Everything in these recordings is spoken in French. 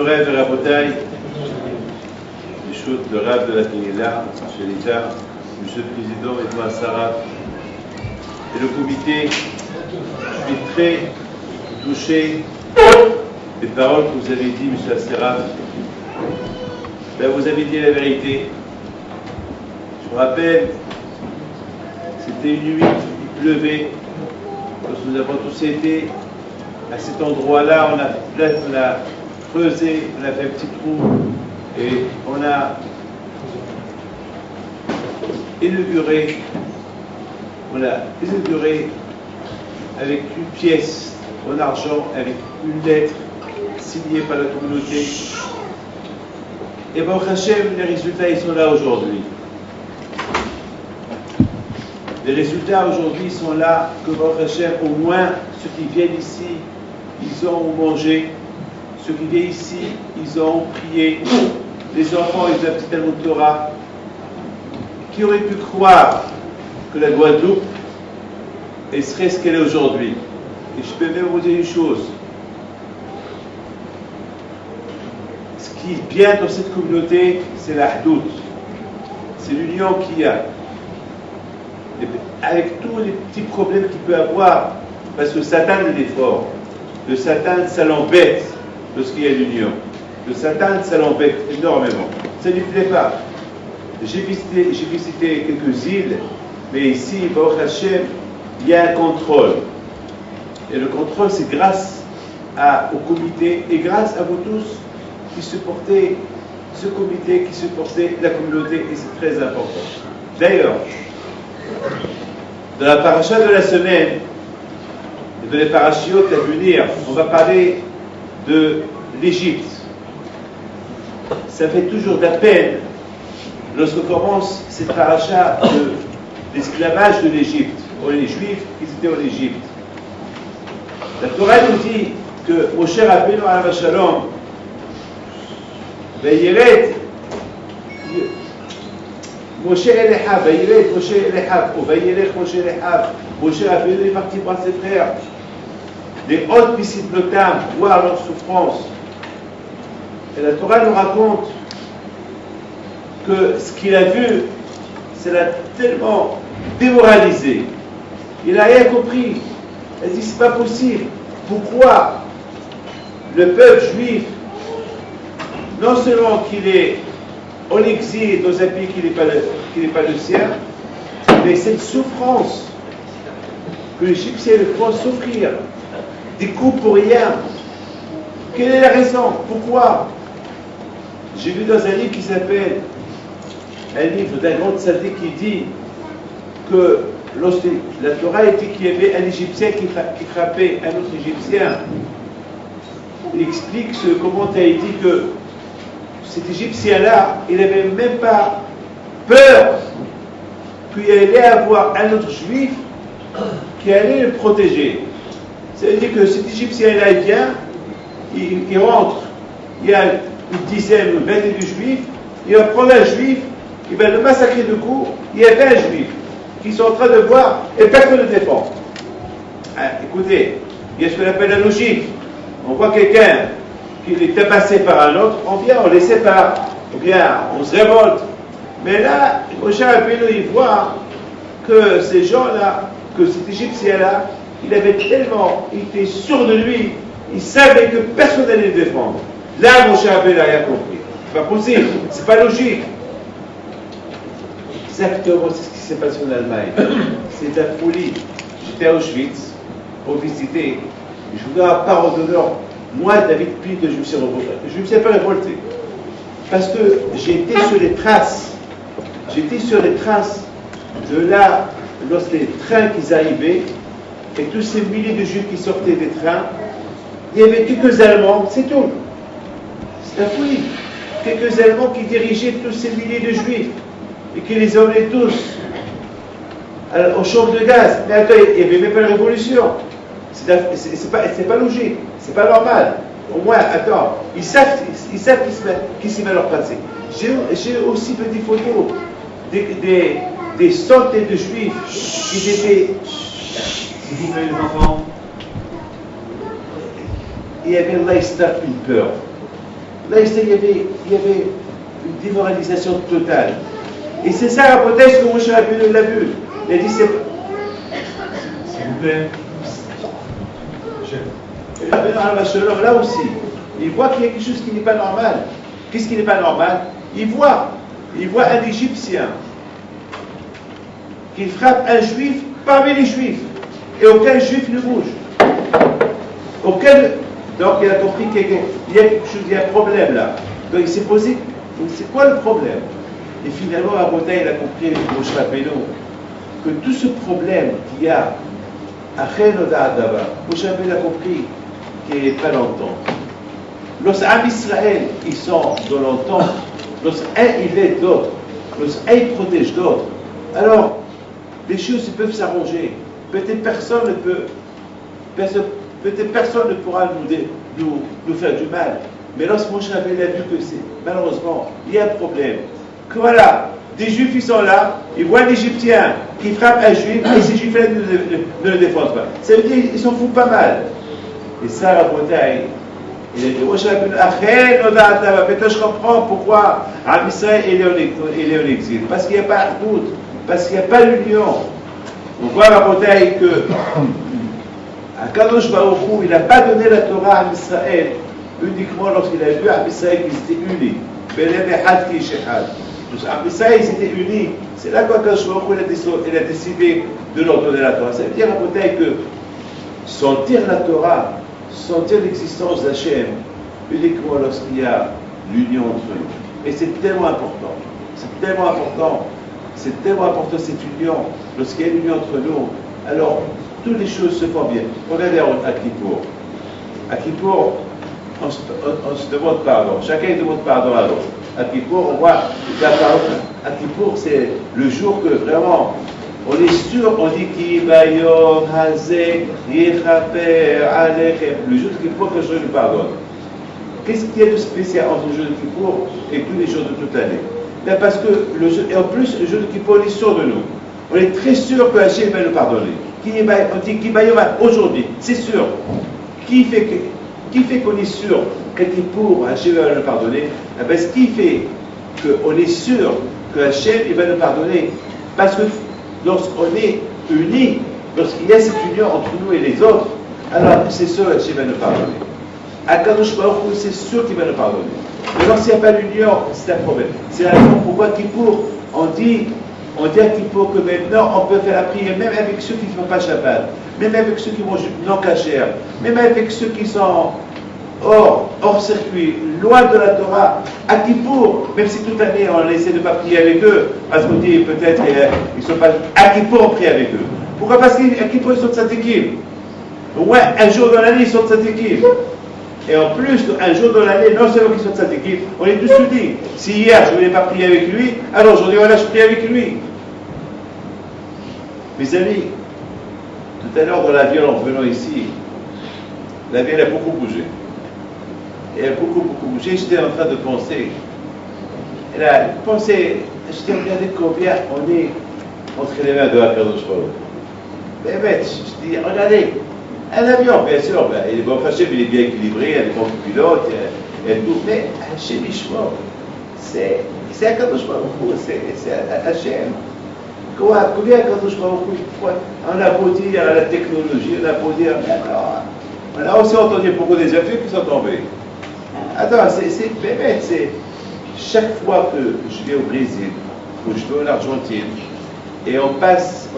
Moret et Rabotaï, les choses de Rab de la Kéhéla, chez l'État, Monsieur le Président Edouard Sarah, et le comité, je suis très touché des paroles que vous avez dit, Monsieur Asseraf. Ben, vous avez dit la vérité. Je me rappelle, c'était une nuit, il pleuvait, lorsque nous avons tous été à cet endroit-là, on a creusé, on a fait un petit trou et on a inauguré avec une pièce en argent, avec une lettre signée par la communauté. Et Baruch Hashem, les résultats, ils sont là aujourd'hui. Les résultats aujourd'hui sont là, que Baruch Hashem, au moins, ceux qui viennent ici, ils ont mangé. Ceux qui viennent ici, ils ont prié. Les enfants, ils ont appris Talmud Torah. Qui aurait pu croire que la Guadeloupe elle serait ce qu'elle est aujourd'hui? Et je peux même vous dire une chose. Ce qui est bien dans cette communauté, c'est la Hdout. C'est l'union qu'il y a. Avec tous les petits problèmes qu'il peut avoir, parce que Satan il est fort. Le Satan, ça l'embête lorsqu'il y a l'union. Le Satan, ça l'embête énormément. Ça ne lui plaît pas. J'ai visité quelques îles, mais ici, Baruch Hashem, il y a un contrôle. Et le contrôle, c'est grâce au comité et grâce à vous tous qui supportez ce comité, qui supportez la communauté, et c'est très important. D'ailleurs, dans la paracha de la semaine, et de les parachiotes à venir, on va parler de l'Égypte. Ça fait toujours de la peine lorsqu'on commence cette paracha de l'esclavage de l'Égypte, pour les Juifs qui étaient en Égypte. La Torah nous dit que Moshe Rabbeinu alav shalom, Vayiret, Moshe Elechav, Vayiret Moshe Elechav, ou Vayirech Moshe Elechav, Moshe Rabbeinu est parti voir ses frères. Les hautes Pisciplotam, voir leur souffrance. Et la Torah nous raconte que ce qu'il a vu, ça l'a tellement démoralisé. Il n'a rien compris. Il a dit, c'est pas possible. Pourquoi le peuple juif, non seulement qu'il est en exil dans un pays qui n'est pas le sien, mais cette souffrance que les Égyptiens le font souffrir, des coups pour rien. Quelle est la raison? Pourquoi? J'ai vu dans un livre qui s'appelle, un livre d'un grand tzaddik qui dit que lorsque la Torah était qu'il y avait un Égyptien qui frappait un autre Égyptien, il explique comment il dit que cet Égyptien-là, il n'avait même pas peur qu'il allait avoir un autre Juif qui allait le protéger. C'est-à-dire que cet Égyptien-là, il vient, il rentre, il y a une dizaine, une vingtaine de Juifs, il va prendre un Juif, il va le massacrer de coups, il y a 20 Juifs qui sont en train de voir et personne ne le défend. Écoutez, il y a ce qu'on appelle la logique. On voit quelqu'un qui est tabassé par un autre, on vient, on les sépare, ou bien on se révolte. Mais là, Moshe Rabbeinu, il voit que ces gens-là, que cet Égyptien-là, il avait tellement, il était sûr de lui, il savait que personne n'allait le défendre. Là, Moshe Rabbeinu n'a rien compris. C'est pas possible, c'est pas logique. Exactement, c'est ce qui s'est passé en Allemagne. C'est la folie. J'étais à Auschwitz pour visiter. Je vous donne la parole d'honneur. Moi, David Pide, je me suis pas révolté. Parce que j'étais sur les traces. J'étais sur les traces de là, lorsque les trains qui arrivaient, et tous ces milliers de Juifs qui sortaient des trains, il y avait quelques Allemands, c'est tout. C'est la folie. Quelques Allemands qui dirigeaient tous ces milliers de Juifs et qui les emmenaient tous au champ de gaz. Mais attends, il n'y avait même pas de révolution. C'est pas logique, c'est pas normal. Au moins, attends, ils savent qui s'y va leur passer. J'ai aussi fait des photos des centaines de Juifs qui étaient. S'il vous plaît, les enfants. Il y avait là, une peur. Là, il y avait une démoralisation totale. Et c'est ça la hypothèse que Moshe Rabbeinu l'a vu. Il a dit c'est. S'il vous plaît. Là aussi, il voit qu'il y a quelque chose qui n'est pas normal. Qu'est-ce qui n'est pas normal? Il voit un Égyptien qui frappe un Juif parmi les Juifs. Et aucun Juif ne bouge. Donc il a compris qu'il y a quelque chose, il y a un problème là. Donc il s'est posé, c'est quoi le problème? Et finalement, à Botha, il a compris, Moshe Rabbeinu, que tout ce problème qu'il y a à Chenoda Adava, Moshe Rabbeinu a compris qu'il n'est pas longtemps. Lorsqu'un Israël, ils sont dans longtemps, lorsqu'un il aide d'autres, lorsqu'un il protège d'autres, alors les choses peuvent s'arranger. Peut-être personne ne pourra nous faire du mal. Mais lorsque Moshe Rabbeinu a vu que malheureusement, il y a un problème. Que voilà, des Juifs ils sont là, ils voient un Égyptien qui frappe un Juif et ces Juifs-là ne le défendent pas. Ça veut dire qu'ils s'en foutent pas mal. Et ça, Rabotai, il a dit, Moshe Rabbeinu, maintenant je comprends pourquoi Am Israël il est en exil. Parce qu'il n'y a pas de doute, parce qu'il n'y a pas d'union. On voit Rabotai que Akadosh Baruch Hu, il n'a pas donné la Torah à Israël uniquement lorsqu'il a vu à Israël qu'ils étaient unis. Israël, ils étaient unis. C'est là qu'Akadosh Baruch Hu il a décidé de leur donner la Torah. Ça veut dire Rabotai que sentir la Torah, sentir l'existence d'Hachem uniquement lorsqu'il y a l'union entre eux. Et c'est tellement important. C'est tellement important. C'est tellement important cette union. Lorsqu'il y a une union entre nous, alors toutes les choses se font bien. Regardez à Kippour. À Kippour, on se demande pardon. Chacun demande pardon à l'autre. À Kippour, on voit, à Kippour, c'est le jour que vraiment, on est sûr, on dit Ki bayom hazeh yechaper alechem. Le jour de Kippour, que je lui pardonne. Qu'est-ce qu'il y a de spécial entre le jour de Kippour et tous les jours de toute l'année? Ben parce que et en plus, le jour de Kippour, on est sûr de nous. On est très sûr que Hachem va nous pardonner. On dit Ki bayom aujourd'hui, c'est sûr. Qui fait qu'on est sûr qu'à Kippour, Hachem va nous pardonner? Eh ben, ce qui fait qu'on est sûr que Hachem va nous pardonner, parce que lorsqu'on est unis, lorsqu'il y a cette union entre nous et les autres, alors c'est sûr que Hachem va nous pardonner. Akadosh Baruch Hu, c'est sûr qu'il va nous pardonner. Mais lorsqu'il n'y a pas d'union, c'est un problème. C'est la raison pourquoi Kippour, on dit à Kippour que maintenant on peut faire la prière même avec ceux qui ne font pas Shabbat, même avec ceux qui mangent non cachère, même avec ceux qui sont hors circuit, loin de la Torah. À Kippour, même si toute l'année on essaie de ne pas prier avec eux, parce qu'on dit peut-être ils ne sont pas. À Kippour, on prie avec eux. Pourquoi? Parce qu'à Kippour, ils sont tzadikim. Au moins un jour dans l'année, ils sont tzadikim. Et en plus, un jour dans l'année, non seulement qu'ils sont tzadikim, on est tous unis. Si hier je ne voulais pas prier avec lui, alors aujourd'hui, voilà, je prie avec lui. Mes amis, tout à l'heure dans l'avion, en revenant ici, l'avion a beaucoup bougé. Et elle a beaucoup bougé. J'étais en train de penser. Et là, j'étais regardé combien on est entre les mains de Akadosh Baruch Hu. Mais bête, je dis, regardez, un avion, bien sûr, ben, il est bon, Hachem, il est bien équilibré, il y a des bons pilotes, il y a tout. Mais Hachem Ishmael, c'est Akadosh Baruch Hu, c'est Hachem. Combien Akadosh Baruch Hu, on a beau dire à la technologie, on a beau dire, mais alors, on a aussi entendu beaucoup des avions qui sont tombés. Attends, c'est bête, c'est chaque fois que je vais au Brésil, ou je vais en Argentine, et on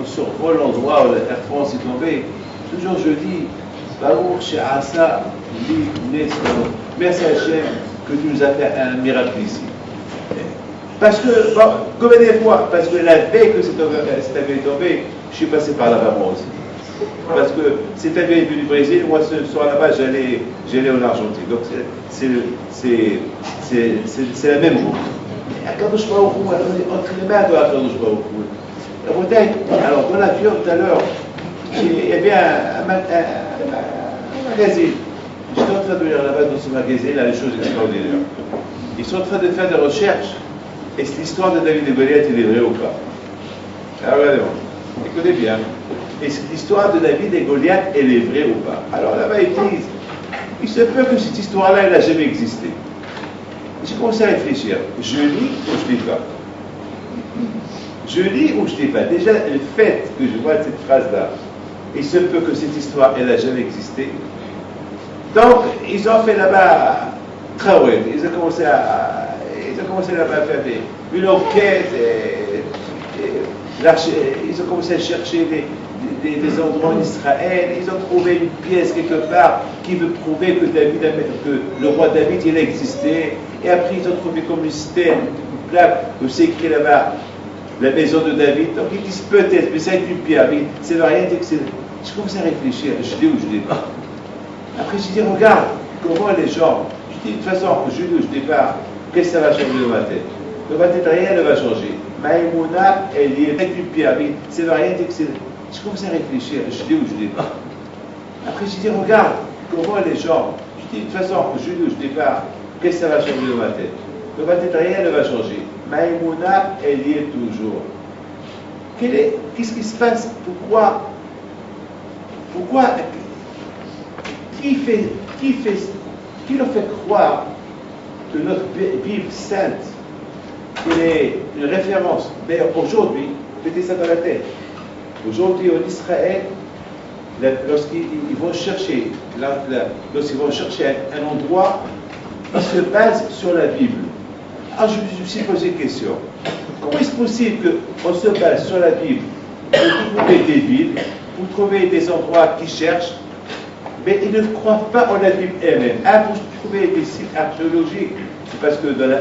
survole l'endroit où la France est tombée, toujours je dis, Baruch She'asa li nesno. Merci Hachem que tu nous as fait un miracle ici. Parce que, bon, combien de fois? Parce que la veille que cet avion est tombé, je suis passé par là-bas moi aussi. Parce que cet avion est venu du Brésil, moi ce soir là-bas j'allais en Argentine. Donc c'est la même route. Akadosh Baruch Hu, entre les mains de Akadosh Baruch Hu. Alors dans l'avion tout à l'heure, il y avait un magazine. J'étais en train de lire là-bas dans ce magazine, là, les choses extraordinaires. Ils sont en train de faire des recherches. Est-ce que l'histoire de David et Goliath est vraie ou pas? Alors regardez-moi, écoutez bien. Est-ce que l'histoire de David et Goliath elle est vraie ou pas? Alors là-bas ils disent, il se peut que cette histoire-là elle n'a jamais existé. j'ai commencé à réfléchir. Je lis ou je ne lis pas? Je lis ou je ne lis pas? Déjà, le fait que je vois cette phrase-là, il se peut que cette histoire, elle n'a jamais existé. Donc, ils ont fait là-bas Traoré. Ils ont commencé là-bas à faire une enquête. Ils ont commencé à chercher des endroits en Israël. Ils ont trouvé une pièce quelque part qui veut prouver que le roi David, il a existé. Et après, ils ont trouvé comme une stèle, une plaque où c'est écrit là-bas la maison de David. Donc, ils disent peut-être, mais c'est avec une pierre. Mais ça ne veut rien dire que c'est. Je commence à réfléchir. Je l'ai ou je ne l'ai pas. Après, je dis, regarde comment les gens. Je dis, de toute façon, je l'ai ou je ne l'ai pas. Qu'est-ce que ça va changer dans ma tête? Dans ma tête, rien ne va changer. Maïmouna, elle est avec une pierre. Mais ça ne veut rien dire que c'est. Je commence à réfléchir. Je l'ai ou je ne l'ai pas. Après, je dis, regarde comment les gens. Je dis, de toute façon, je l'ai ou je ne l'ai pas. Qu'est-ce que ça va changer dans ma tête? Dans ma tête, rien ne va changer. Maïmouna, elle y est toujours. Qu'est-ce qui se passe? Pourquoi qui leur fait croire que notre Bible sainte est une référence? D'ailleurs, aujourd'hui, mettez ça dans la tête. Aujourd'hui, en Israël, lorsqu'ils vont chercher un endroit, ils se basent sur la Bible. Alors, je me suis posé une question. Comment est-ce possible qu'on se base sur la Bible pour trouver des villes, pour trouver des endroits qu'ils cherchent, mais ils ne croient pas en la Bible elle-même? Pour trouver des sites archéologiques, c'est parce que dans la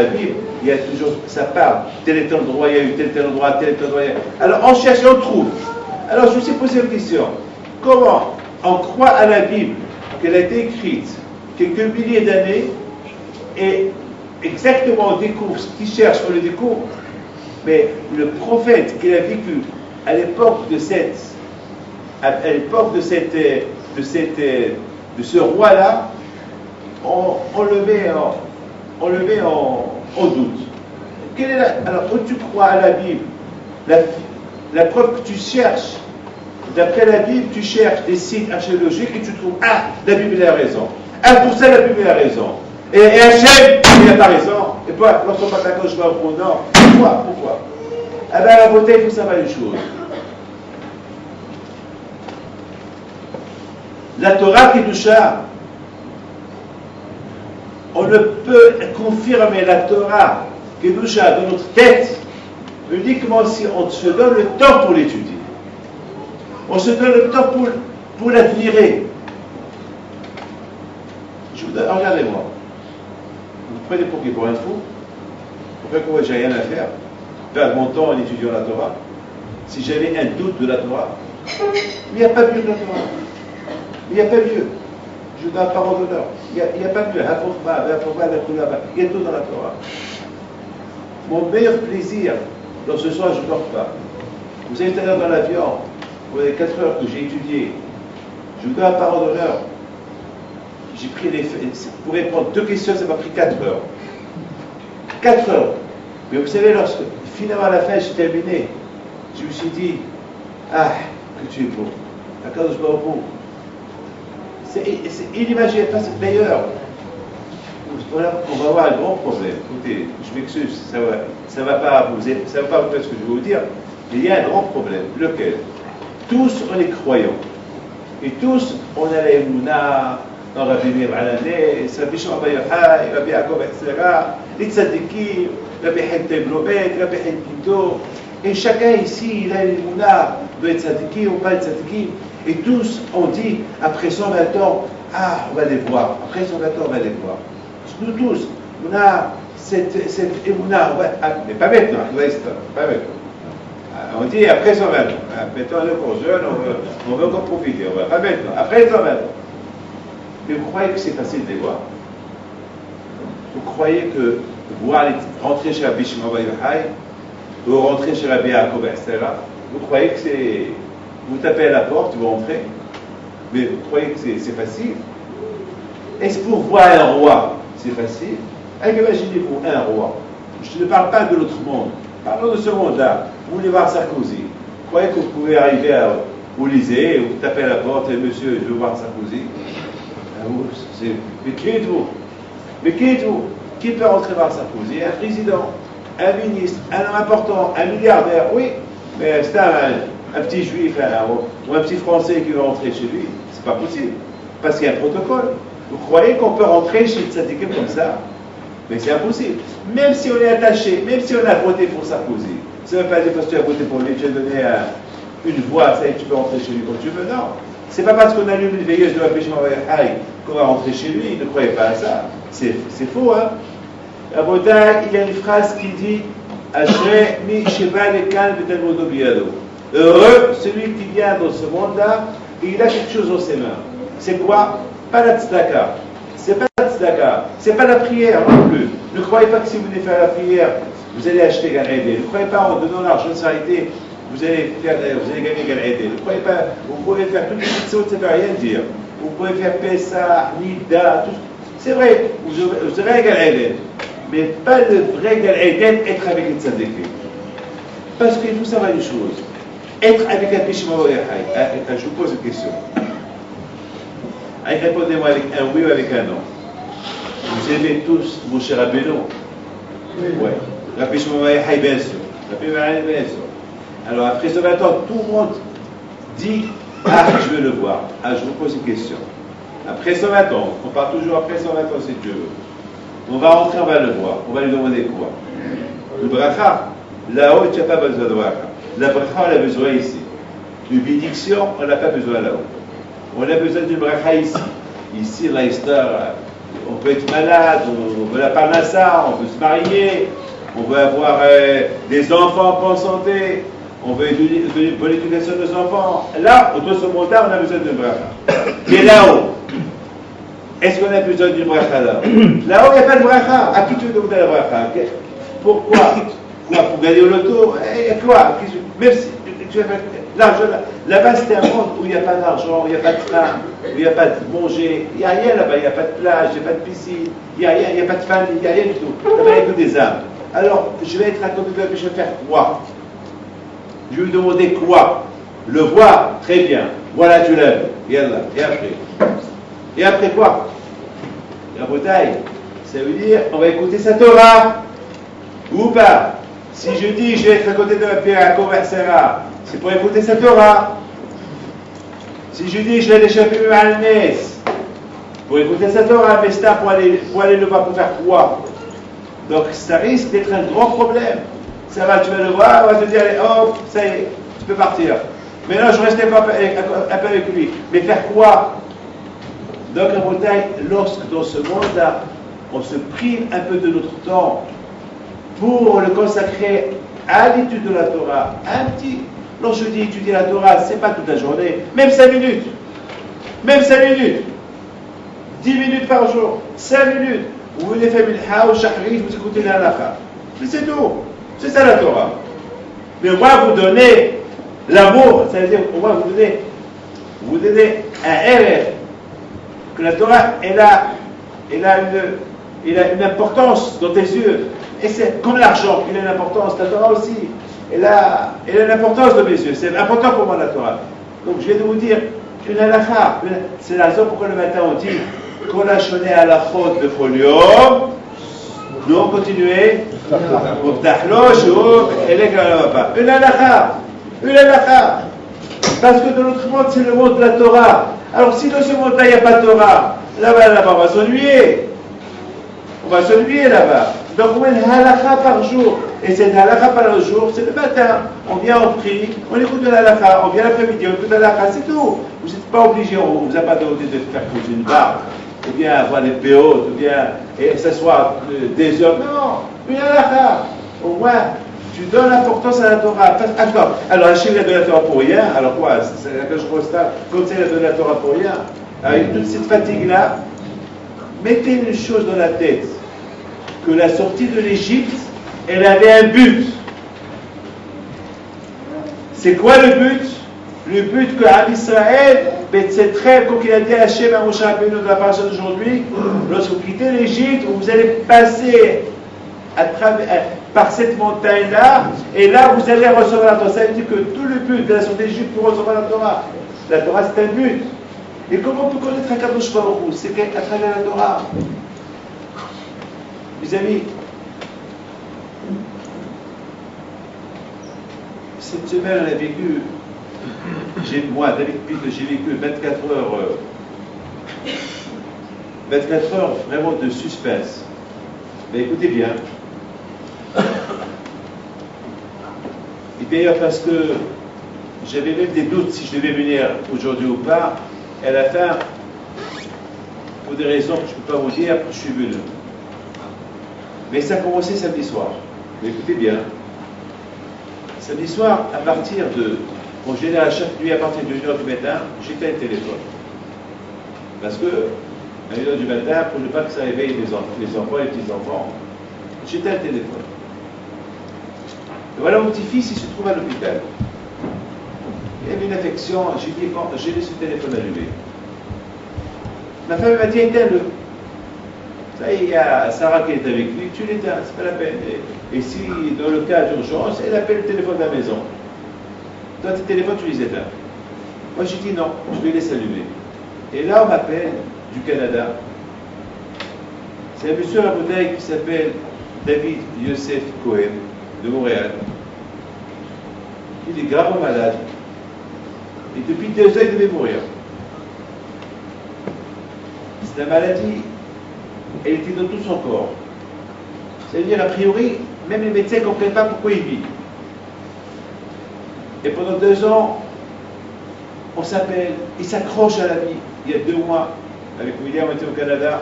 Bible, il y a toujours, ça parle, tel endroit, il y a eu tel endroit, tel endroit. Alors on cherche et on trouve. Alors je me suis posé une question. Comment on croit à la Bible, qu'elle a été écrite quelques milliers d'années, et exactement on découvre ce qu'il cherche, on le découvre, mais le prophète qui a vécu à l'époque de ce roi-là, on le met en doute. Alors, où tu crois à la Bible, la preuve que tu cherches, d'après la Bible, tu cherches des sites archéologiques et tu trouves, la Bible a raison. Pour ça, la Bible a raison. Et Hachem, il n'a pas raison. Et puis, lorsqu'on va d'accord, je vais au fond, non. Pourquoi? La beauté, il faut savoir une chose. La Torah Kedusha, on ne peut confirmer la Torah Kedusha dans notre tête uniquement si on se donne le temps pour l'étudier. On se donne le temps pour l'admirer. Regardez-moi. Vous prenez pour qui? Pour un fou? Pourquoi j'ai rien à faire? Perdre mon temps en étudiant la Torah? Si j'avais un doute de la Torah, il n'y a pas mieux que la Torah. Il n'y a pas mieux. Je donne la parole d'honneur. Il n'y a pas mieux. Il y a tout dans la Torah. Mon meilleur plaisir, dans ce soir, je ne dors pas. Vous êtes allé dans l'avion, vous avez 4 heures que j'ai étudié. Je vous donne la parole d'honneur. J'ai pris pour répondre 2 questions, ça m'a pris 4 heures. 4 heures. Mais vous savez, lorsque finalement à la fin j'ai terminé, je me suis dit, que tu es beau. Akadosh Baruch Hu. C'est inimaginable, c'est meilleur. On va avoir un grand problème. Écoutez, je m'excuse, ça va pas vous faire ce que je vais vous dire, mais il y a un grand problème. Lequel? Tous on est croyants. Et tous on a la Emouna, dans Rabbi Meir Alanes, Rabbi Shimon Bar Yochai, Rabbi Yaakov, etc. Les tzadikim, Rabbi Haim Teblobet, Rabbi Haim Pinto. Et chacun ici, il a l'Emouna, doit être tzadikim ou pas être tzadikim. Et tous ont dit, après 120 ans, on va les voir. Après 120 ans, on va les voir. Nous tous, on a cette émouna, mais pas maintenant, pas maintenant. On dit après 120 ans. Maintenant, on est encore jeune, on veut encore profiter. On va pas maintenant, après 120 ans. Mais vous croyez que c'est facile de les voir? Vous croyez que rentrer chez Rabbi Shimon Bar Yochai, ou rentrer chez Rabbi Yaakov, etc., vous croyez que c'est. Vous tapez à la porte, vous rentrez, mais vous croyez que c'est facile? Est-ce pour voir un roi, c'est facile? Imaginez-vous un roi. Je ne parle pas de l'autre monde. Parlons de ce monde-là. Vous voulez voir Sarkozy. Vous croyez que vous pouvez arriver au Élysée, vous tapez à la porte, et monsieur, je veux voir Sarkozy. Mais qui êtes-vous? Mais qui peut rentrer par Sarkozy? Un président, un ministre, un homme important, un milliardaire, oui, mais c'est un petit juif ou un petit français qui veut rentrer chez lui, c'est pas possible, parce qu'il y a un protocole. Vous croyez qu'on peut rentrer chez le syndicat comme ça? Mais c'est impossible. Même si on est attaché, même si on a voté pour Sarkozy, ça ne veut pas dire parce que tu as voté pour lui, tu as donné une voix, ça y est, tu peux rentrer chez lui comme tu veux, non. C'est pas parce qu'on allume une veilleuse de la pêche qu'on va rentrer chez lui, ne croyez pas à ça. C'est faux, hein. À Bretagne, il y a une phrase qui dit heureux celui qui vient dans ce monde-là et il a quelque chose dans ses mains. C'est quoi? Pas la tzedaka. C'est pas la tzedaka. C'est pas la prière non plus. Ne croyez pas que si vous venez faire la prière, vous allez acheter Gan Eden. Ne croyez pas en donnant l'argent de charité, vous allez gagner Gan Eden. Ne croyez pas, vous pouvez faire toutes les petites choses, ça ne veut rien dire. Vous pouvez faire Pessah, Nida, tout. C'est vrai, vous aurez un Gan Eden. Mais pas le vrai Gan Eden, être avec les tzadikim. Parce qu'il faut savoir une chose. Être avec un péché je vous pose une question. Répondez-moi avec un oui ou avec un non. Vous aimez tous mon cher Rabbeinu? Oui. Ouais. Rabbi Shimon bien sûr. Rabbi Shimon bien sûr. Alors après ce 20 ans, tout le monde dit je veux le voir. Je vous pose une question. Après 120 ans, on part toujours après 120 ans si Dieu veut. On va rentrer, on va le voir. On va lui demander quoi? Le bracha. Là-haut, tu n'as pas besoin de bracha. La bracha, on a besoin ici. Une bénédiction, on n'a pas besoin là-haut. On a besoin d'une bracha ici. Ici, l'histoire, on peut être malade, on veut la parnassa, on veut se marier, on veut avoir des enfants en bonne santé, on veut une bonne éducation de nos enfants. Là, autour de ce monde-là, on a besoin d'une bracha. Mais là-haut, est-ce qu'on a besoin d'une bracha là-haut? Là-haut, il n'y a pas de bracha. À qui tu veux demander la bracha? Pourquoi? Pour gagner au loto? Quoi? Même si tu veux faire l'argent là-bas, c'est un monde où il n'y a pas d'argent, où il n'y a pas de femme, où il n'y a pas de manger, il n'y a rien là-bas, il n'y a pas de plage, il n'y a pas de piscine, il n'y a rien, il n'y a pas de famille, il n'y a rien du tout. Là-bas, il n'y a que des âmes. Alors, je vais être à côté de lui, je vais faire quoi? Je vais lui demander quoi? Le voir? Très bien. Voilà, tu l'aimes. Et après? Et après quoi? La bouteille, ça veut dire, on va écouter sa Torah. Ou pas? Si je dis, je vais être à côté de ma pierre à Conversera, c'est pour écouter sa Torah. Si je dis, je vais aller chercher à Alnès, pour écouter sa Torah, mais c'est pour aller le voir, pour faire quoi? Donc ça risque d'être un grand problème. Ça va, tu vas le voir, on va te dire, allez, hop, ça y est, tu peux partir. Maintenant, je reste un peu avec lui. Mais faire quoi? Donc en Bretagne, lorsque dans ce monde-là, on se prive un peu de notre temps pour le consacrer à l'étude de la Torah, un petit, lorsque je dis étudier la Torah, c'est pas toute la journée, même 5 minutes, même 5 minutes, 10 minutes par jour, 5 minutes, vous venez faire minha ou shahri, vous écoutez la halakha, mais c'est tout, c'est ça la Torah. Mais au moins vous donnez l'amour, ça veut dire au moins vous donnez un erreur, que la Torah, elle a une importance dans tes yeux. Et c'est comme l'argent, il a une importance, la Torah aussi. Elle a une importance dans mes yeux. C'est important pour moi la Torah. Donc je viens de vous dire, une halakha, c'est la raison pourquoi le matin on dit qu'on a choné à la faute de folium. Nous on continue. Une halakha. Parce que dans notre monde, c'est le monde de la Torah. Alors si dans ce monde-là, il n'y a pas de Torah, là-bas, on va s'ennuyer. On va s'ennuyer là-bas. Donc on met une halakha par jour. Et cette halakha par le jour, c'est le matin. On vient, on prie, on écoute de la halakha, on vient l'après-midi, on écoute de la halakha, c'est tout. Vous n'êtes pas obligé, on ne vous a pas demandé de faire poser une barbe, ou bien avoir des péotes, ou bien s'asseoir des heures. Non, une halakha. Au moins, tu donnes l'importance à la Torah. Alors Hachem a donné la Torah pour rien. Alors quoi? C'est la que je constate. Comme ça, il a donné la Torah pour rien. Avec toute cette fatigue-là, mettez une chose dans la tête. Que la sortie de l'Égypte, elle avait un but. C'est quoi le but? Le but que Am Israël, c'est très, comme il a dit à Hachem à Moshe Rabbeinu de la parasha d'aujourd'hui, lorsque vous quittez l'Égypte, vous allez passer par cette montagne-là, et là vous allez recevoir la Torah. Ça veut dire que tout le but de la sortie d'Égypte pour recevoir la Torah, c'est un but. Et comment on peut connaître un Kadosh Baruch Hu? C'est à travers la Torah. Mes amis, cette semaine, on a vécu, moi, David Pitt, j'ai vécu 24 heures vraiment de suspense. Mais écoutez bien. Et d'ailleurs, parce que j'avais même des doutes si je devais venir aujourd'hui ou pas, et à la fin, pour des raisons que je ne peux pas vous dire, je suis venu. Mais ça a commencé samedi soir. Mais écoutez bien. Samedi soir, à partir de... En général, chaque nuit, à partir de 1h du matin, j'éteins le téléphone. Parce que, à 1h du matin, pour ne pas que ça réveille les enfants, les petits-enfants, j'éteins le téléphone. Et voilà, mon petit-fils, il se trouve à l'hôpital. Il avait une infection, j'ai dit, quand j'ai laissé le téléphone allumé. Ma femme m'a dit, éteins-le. Ça, il y a Sarah qui est avec lui, tu l'éteins, c'est pas la peine. Et si, dans le cas d'urgence, elle appelle le téléphone de la maison. Toi, tes téléphones, tu les éteins. Moi, j'ai dit non, je les laisse allumer. Et là, on m'appelle du Canada. C'est un monsieur à bouteille qui s'appelle David Youssef Cohen, de Montréal. Il est gravement malade. Et depuis 2 ans, il devait mourir. C'est la maladie, elle était dans tout son corps. C'est-à-dire, a priori, même les médecins ne comprennent pas pourquoi il vit. Et pendant 2 ans, on s'appelle, il s'accroche à la vie. Il y a 2 mois, avec William, on était au Canada,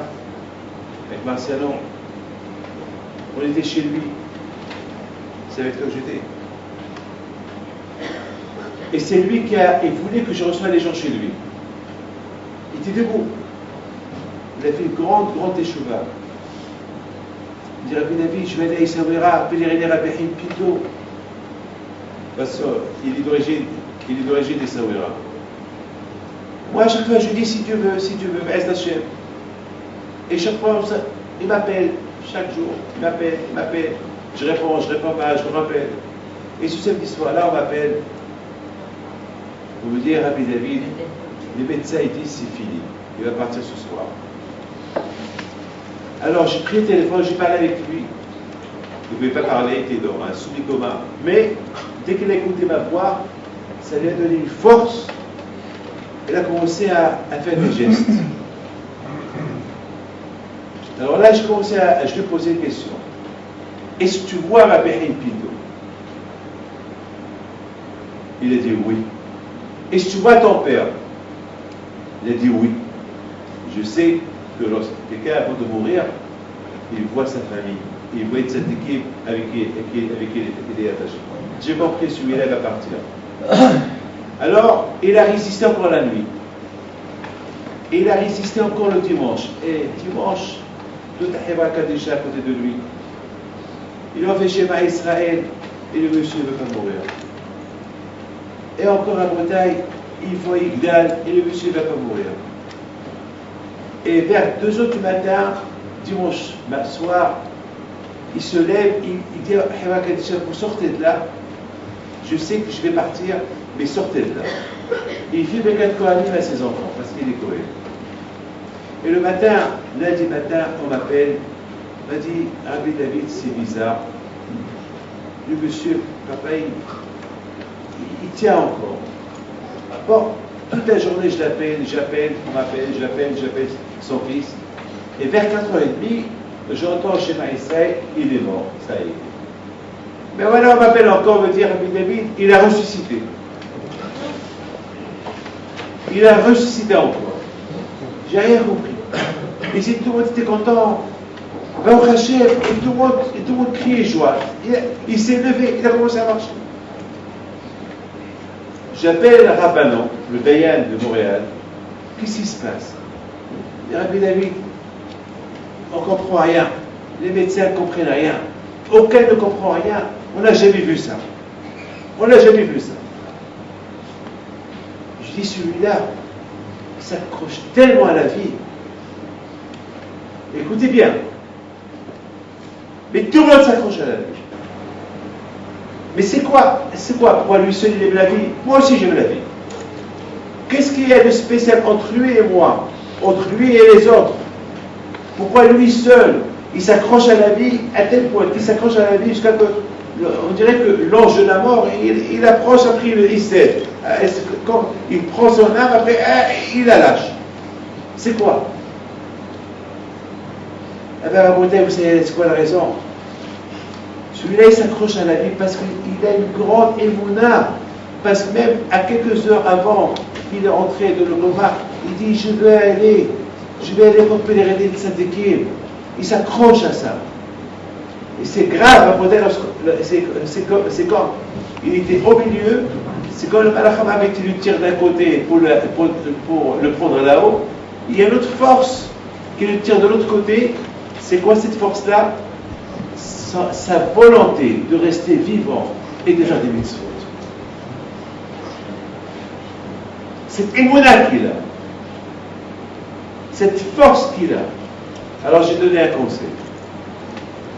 avec Marciano. On était chez lui. Vous savez où j'étais. Et c'est lui qui voulait que je reçoive les gens chez lui. Il était debout. Il a fait une grande échouva. Il dit, Rabbi David, je vais aller à Essaouira, pèleriner à Behim Pito. Parce qu'il est d'origine d'Essaouira. Moi, à chaque fois, je dis, si tu veux, Be'ez Hashem. Et chaque fois, il m'appelle, chaque jour, il m'appelle. Je réponds pas, je me rappelle. Et ce samedi soir-là, on m'appelle pour me dire, Rabbi David, les médecins ils disent, c'est fini, il va partir ce soir. Alors, j'ai pris le téléphone, j'ai parlé avec lui. Il ne pouvait pas parler, il était dans un sous-coma. Mais, dès qu'il a écouté ma voix, ça lui a donné une force. Il a commencé à faire des gestes. Alors là, je lui posais une question. Est-ce que tu vois ma Behim Pito? Il a dit oui. Est-ce que tu vois ton père? Il a dit oui. Je sais que lorsque quelqu'un, avant de mourir, il voit sa famille. Il voit cette équipe avec qui il est attaché. J'ai compris, celui-là va partir. Alors, il a résisté encore la nuit. Et il a résisté encore le dimanche. Et dimanche, tout à Hebra Kadisha à côté de lui. Il a fait Shema Israël et le monsieur ne veut pas mourir. Et encore à Bretagne, il faut Igdal et le monsieur ne va pas mourir. Et vers 2h du matin, dimanche soir, il se lève, il dit Hebra Kadisha, vous sortez de là. Je sais que je vais partir, mais sortez de là. Et il fait Bekat Kohanim à ses enfants, parce qu'il est Kohen. Et le matin, lundi matin, on m'appelle, on m'a dit, Rabbi David, c'est bizarre. Le monsieur, papa, il tient encore. Bon, toute la journée, je l'appelle, on m'appelle, j'appelle son fils. Et vers 4h30, j'entends chez Maïsraël, il est mort, ça y est. Mais voilà, on m'appelle encore, me dire, Rabbi David, il a ressuscité. Il a ressuscité encore. J'ai rien compris. Et si tout le monde était content, Baruch Hashem, et tout le monde criait joie. Il s'est levé, il a commencé à marcher. J'appelle Rabbanon, le Dayan de Montréal. Qu'est-ce qui se passe? Il dit, Rabbi David, on ne comprend rien. Les médecins ne comprennent rien. Aucun ne comprend rien. On n'a jamais vu ça. On n'a jamais vu ça. Je dis, celui-là, il s'accroche tellement à la vie. Écoutez bien. Mais tout le monde s'accroche à la vie. Mais c'est quoi? Pourquoi lui seul il aime la vie? Moi aussi j'aime la vie. Qu'est-ce qu'il y a de spécial entre lui et moi? Entre lui et les autres? Pourquoi lui seul il s'accroche à la vie à tel point qu'il s'accroche à la vie jusqu'à que, on dirait que l'ange de la mort, il approche, après il cède. Quand il prend son âme, après il la lâche. C'est quoi? Eh bien, vous savez, c'est quoi la raison? Celui-là, il s'accroche à la vie parce qu'il a une grande émouna. Parce que même à quelques heures avant qu'il est entré de l'Ogoma, il dit, je vais aller repérer les tzadikim. Il s'accroche à ça. Et c'est grave, c'est comme il était au milieu, c'est comme le Malacham avec qui lui tire d'un côté pour le prendre là-haut. Il y a une autre force qui le tire de l'autre côté. C'est quoi cette force-là? Sa volonté de rester vivant et de faire des mitzvot. Cette émouna qu'il a, cette force qu'il a. Alors j'ai donné un conseil.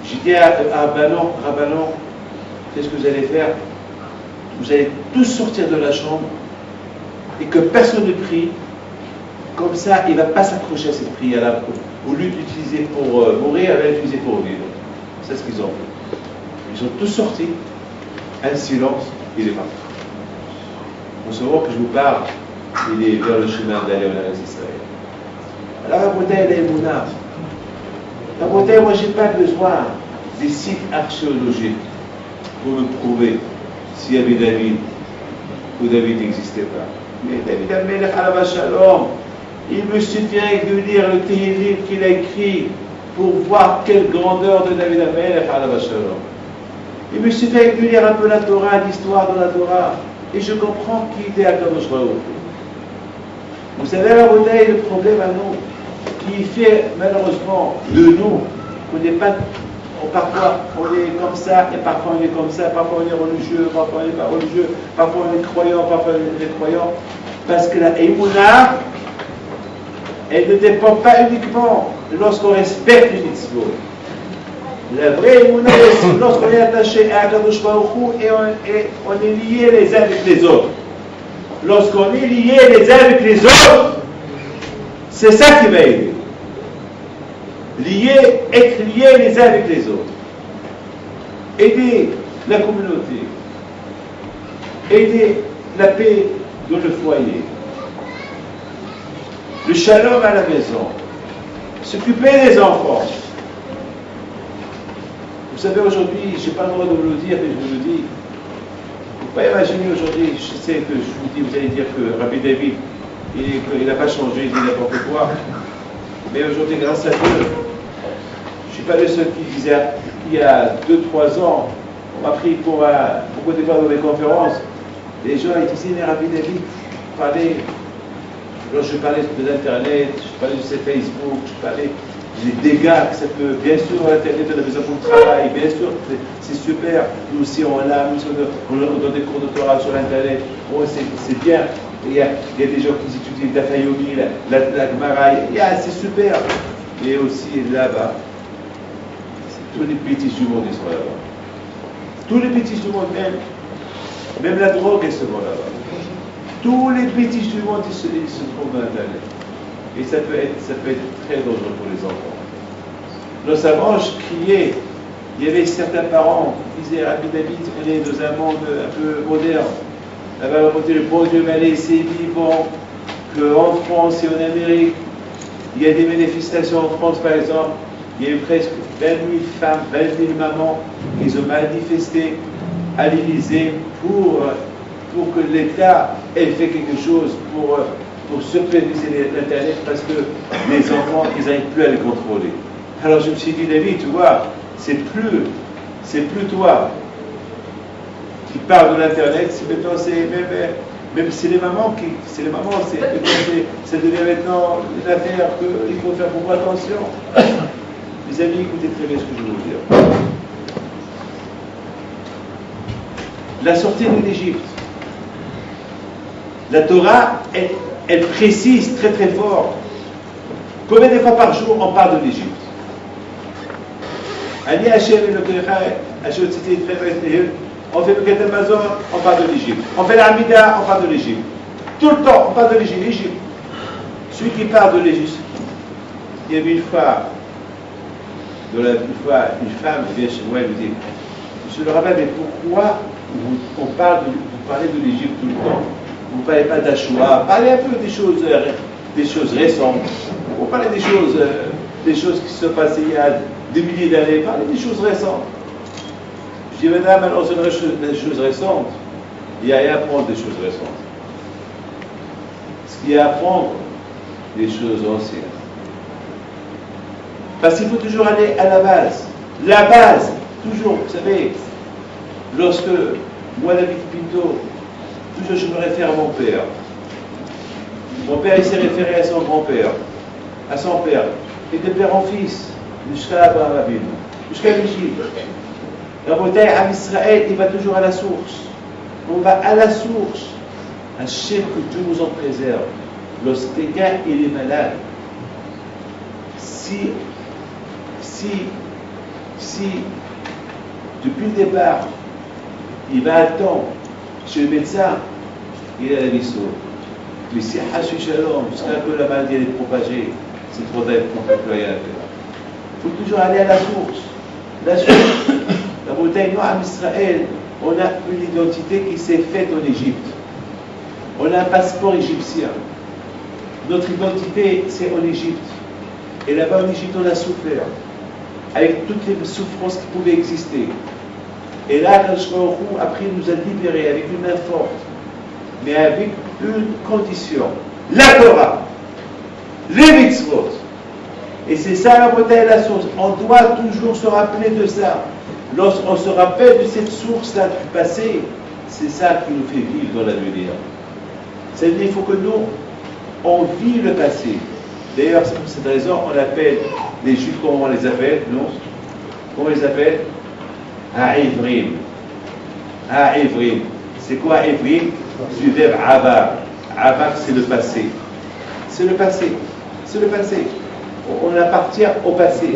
J'ai dit à Rabbanon, qu'est-ce que vous allez faire? Vous allez tous sortir de la chambre et que personne ne prie. Comme ça, il ne va pas s'accrocher à cette prière-là. Au lieu d'utiliser pour mourir, elle va l'utiliser pour vivre. C'est ce qu'ils ont fait. Ils ont tous sorti. Un silence, il est parti. On se voit que je vous parle, il est vers le chemin d'aller au Eretz Israël. Alors, la beauté, elle est mouna. La beauté, moi, je n'ai pas besoin des sites archéologiques pour me prouver s'il y avait David ou David n'existait pas. Mais David Amelech Alav Shalom, il me suffit de lire le Tehillim qu'il a écrit pour voir quelle grandeur de David Amelech Alav Shalom. Il me suffit de lire un peu la Torah, l'histoire de la Torah, et je comprends qui était Akadosh Baruch Hu. Vous savez, la beauté, le problème à nous, qui fait malheureusement de nous qu'on n'est pas, parfois on est comme ça, et parfois on est comme ça, parfois on est religieux, parfois on n'est pas religieux, parfois on est croyant, parfois on est croyant, parce que la émouna, elle ne dépend pas uniquement lorsqu'on respecte les mitzvot. La vraie émouna, c'est lorsqu'on est attaché à Akadosh Baruch Hu et on est lié les uns avec les autres. Lorsqu'on est lié les uns avec les autres, c'est ça qui va aider. Être liés les uns avec les autres. Aider la communauté. Aider la paix dans le foyer. Le shalom à la maison. S'occuper des enfants. Vous savez, aujourd'hui, je n'ai pas le droit de vous le dire, mais je vous le dis. Vous ne pouvez pas imaginer aujourd'hui, je sais que je vous dis, vous allez dire que Rabbi David, il n'a pas changé, il dit n'importe quoi. Mais aujourd'hui, grâce à Dieu, je ne suis pas le seul qui disait, il y a 2-3 ans, on m'a pris pour des fois dans des conférences, les gens ils disaient, mais Rabbi David, je parlais de l'Internet, je parlais de Facebook, je parlais des dégâts que ça peut, bien sûr, l'Internet, on a besoin pour le travail, bien sûr, c'est super, nous aussi on l'a, on donne des cours de Torah sur l'Internet, oh, c'est bien. Il y a des gens qui étudient la Fayomi, la Gemara, c'est super. Et aussi là-bas, tous les bêtises du monde, ils sont là-bas. Tous les bêtises du monde, même la drogue, elle se vend là-bas. Tous les bêtises du monde, ils se trouvent dans l'Internet. Et ça peut être très dangereux pour les enfants. Nos savants, je criais, il y avait certains parents qui disaient, Rabbi David, on est dans un monde un peu moderne. Là-bas, le bon Dieu m'a laissé vivant qu'en France et en Amérique, il y a des manifestations en France, par exemple, il y a eu presque 20 000 femmes, 20 000 mamans qui ont manifesté à l'Élysée pour que l'État ait fait quelque chose pour superviser l'Internet parce que les enfants, ils n'arrivent plus à les contrôler. Alors je me suis dit, David, tu vois, c'est plus toi qui parle de l'Internet, c'est maintenant, même c'est les mamans ça devient maintenant une affaire qu'il faut faire beaucoup attention. Mes amis, écoutez très bien ce que je veux vous dire. La sortie de l'Égypte. La Torah, elle précise très très fort combien de fois par jour on parle de l'Égypte. Ani Hashem Elokecha, Hashem Tziti Tferet. On fait le Keter Mazon, on parle de l'Égypte. On fait l'Amida, on parle de l'Égypte. Tout le temps, on parle de l'Égypte. Celui qui parle de l'Égypte, il y avait une fois Donc, une fois, une femme vient chez moi et me dit, Monsieur le rabbin, mais pourquoi vous parlez de l'Égypte tout le temps? Vous ne parlez pas d'Ashoua, parlez un peu des choses récentes. Vous parlez des choses qui se sont passées il y a des milliers d'années, parlez des choses récentes. Je dis, madame, alors c'est des choses récentes. Il y a rien à apprendre des choses récentes. Ce qu'il y a à apprendre, des choses anciennes. Parce qu'il faut toujours aller à la base. La base, toujours, vous savez, lorsque moi, David Pinto, toujours je me réfère à mon père. Mon père, il s'est référé à son grand-père, à son père, et de père en fils, jusqu'à Abraham Avinu, jusqu'à l'Égypte. La bataille à Israël, il va toujours à la source. On va à la source. Hachem, que Dieu nous en préserve. Lorsque quelqu'un il est malade, si depuis le départ, il va attendre chez le médecin, il est à la vie sauve. Mais si Hashu Shalom, jusqu'à que la maladie est propagée, c'est trop tard, on ne peut plus rien faire. Il faut toujours aller à la source. La source, la bouteille noire à Israël, on a une identité qui s'est faite en Égypte. On a un passeport égyptien. Notre identité, c'est en Égypte. Et là-bas, en Égypte, on a souffert. Avec toutes les souffrances qui pouvaient exister. Et là, après, il nous a libérés avec une main forte. Mais avec une condition. La Torah. Les mitzvot. Et c'est ça la bouteille la source. On doit toujours se rappeler de ça. Lorsqu'on se rappelle de cette source-là du passé, c'est ça qui nous fait vivre dans l'avenir. C'est-à-dire qu'il faut que nous, on vit le passé. D'ailleurs, c'est pour cette raison qu'on appelle les Juifs, comment on les appelle, non? Comment on les appelle? Ha'ivrim. Ha'ivrim. C'est quoi Ha'ivrim? Du verbe avar. Avar, c'est le passé. C'est le passé. C'est le passé. On appartient au passé.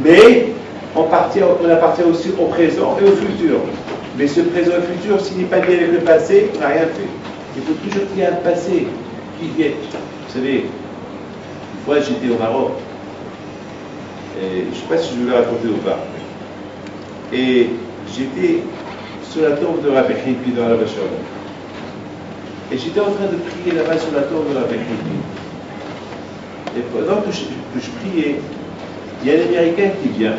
Mais on appartient aussi au présent et au futur. Mais ce présent et le futur, s'il n'est pas lié avec le passé, on n'a rien fait. Il faut toujours qu'il y ait un passé qui vienne. Vous savez, une fois j'étais au Maroc, et je ne sais pas si je vais le raconter ou pas, et j'étais sur la tombe de Rabbi Hibbi dans la Bachar. Et j'étais en train de prier là-bas sur la tombe de Rabbi Hibbi. Et pendant que je priais, il y a un Américain qui vient.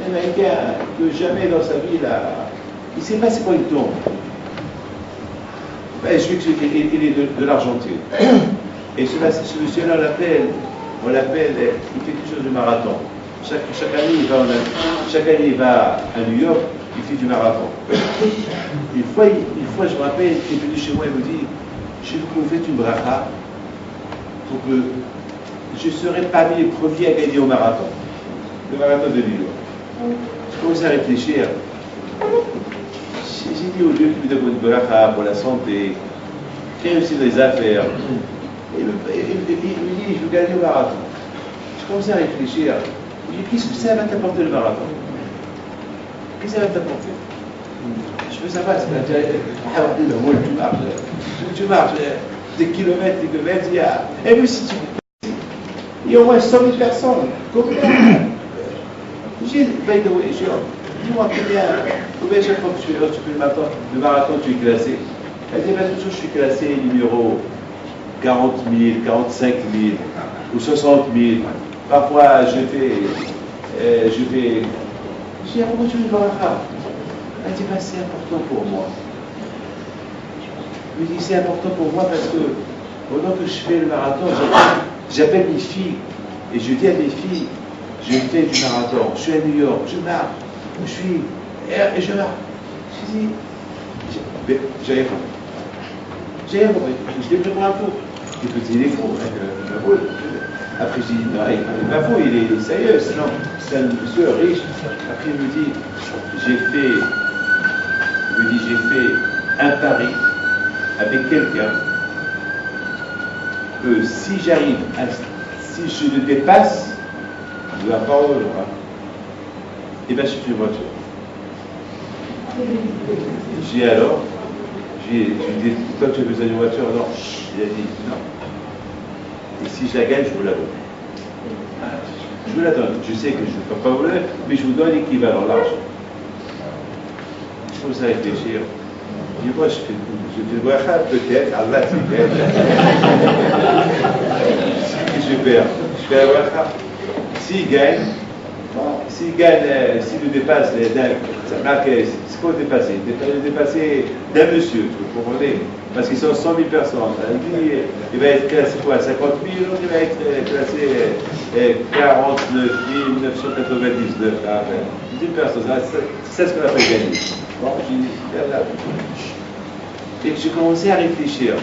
Un Américain que jamais dans sa vie, il ne sait pas c'est quoi il tombe. Ben, je sais qu'il est de l'Argentine. Et ce monsieur-là, on l'appelle, il fait quelque chose de marathon. Chaque année, il va à New York, il fait du marathon. Une fois, je me rappelle, il est venu chez moi et me dit, je veux que vous faites une bracha pour que je serai parmi les premiers à gagner au marathon. Le marathon de New York. Je commence à réfléchir. J'ai dit au Dieu qui me donne une bracha pour la santé, qui réussit dans les affaires. Et il me dit, je veux gagner au marathon. Je commence à réfléchir. Je dis, qu'est-ce que ça va t'apporter le marathon? Qu'est-ce que ça va t'apporter? Je veux savoir, tu marches des kilomètres, il y a. Et puis si il y a au moins 100 000 personnes. Combien? J'ai dit, dis-moi combien chaque fois que tu fais le marathon, tu es classé? Elle dit, toujours je suis classé numéro 40 000, 45 000 ou 60 000. Parfois, je fais. Je dis, pourquoi tu veux le marathon? Elle dit, c'est important pour moi. Je lui dis, c'est important pour moi parce que pendant que je fais le marathon, j'appelle mes filles et je dis à mes filles, je fais du marathon, je suis à New York, je marche, et je marche. Je dis, j'ai rien compris. J'ai rien compris. Je l'ai pris pour un fou. Je dis, il est fou. Après, je dis, non, il n'est pas fou, il est sérieux, sinon, c'est un monsieur riche. Après, il me dit, j'ai fait un pari avec quelqu'un que si je le dépasse de la parole, et bien je suis une voiture. J'ai dit, toi tu as besoin d'une voiture? Non. Il a dit, non. Et si je la gagne, je vous la donne. Je vous la donne. Je sais que je ne peux pas vous le donner, mais je vous donne l'équivalent, l'argent. Il faut ça réfléchir. Je dis, moi, je fais bracha, peut-être, Allah, c'est bien. Ce que je vais faire, je fais la bracha. S'il gagne, s'il nous dépasse, ça marque, c'est quoi dépasser? Dépasser d'un monsieur, vous comprenez? Parce qu'ils sont 100 000 personnes. Il va être classé quoi? 50 000, l'autre il va être classé 49 999. Une personne, c'est ce qu'on appelle gagner. Bon, j'ai dit, et j'ai commencé à réfléchir.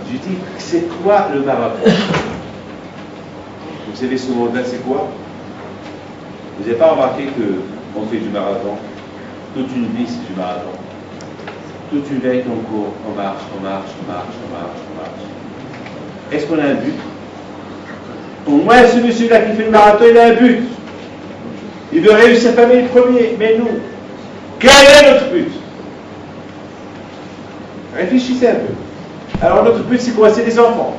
Je dis, c'est quoi le marathon? Vous savez ce mot-là, c'est quoi? Vous n'avez pas remarqué qu'on fait du marathon? Toute une vie, c'est du marathon. Toute une veille qu'on court, on marche. Est-ce qu'on a un but? Au moins, ce monsieur-là qui fait le marathon, il a un but. Il veut réussir sa famille le premier. Mais nous, quel est notre but? Réfléchissez un peu. Alors, notre but, c'est quoi? C'est les enfants.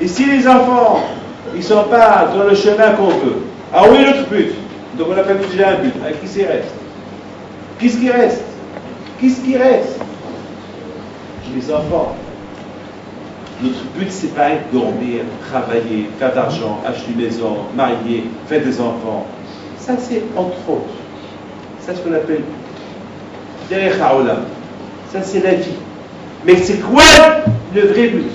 Et si les enfants, ils ne sont pas dans le chemin qu'on veut, ah oui, notre but. Donc, on a pas déjà un but. Qui s'y reste? Qu'est-ce qui reste? Qu'est-ce qui reste? Les enfants. Notre but, c'est pas être dormir, travailler, faire d'argent, acheter une maison, marier, faire des enfants. Ça, c'est entre autres. Ça, c'est ce qu'on appelle derrière Haolam. Ça, c'est la vie. Mais c'est quoi le vrai but?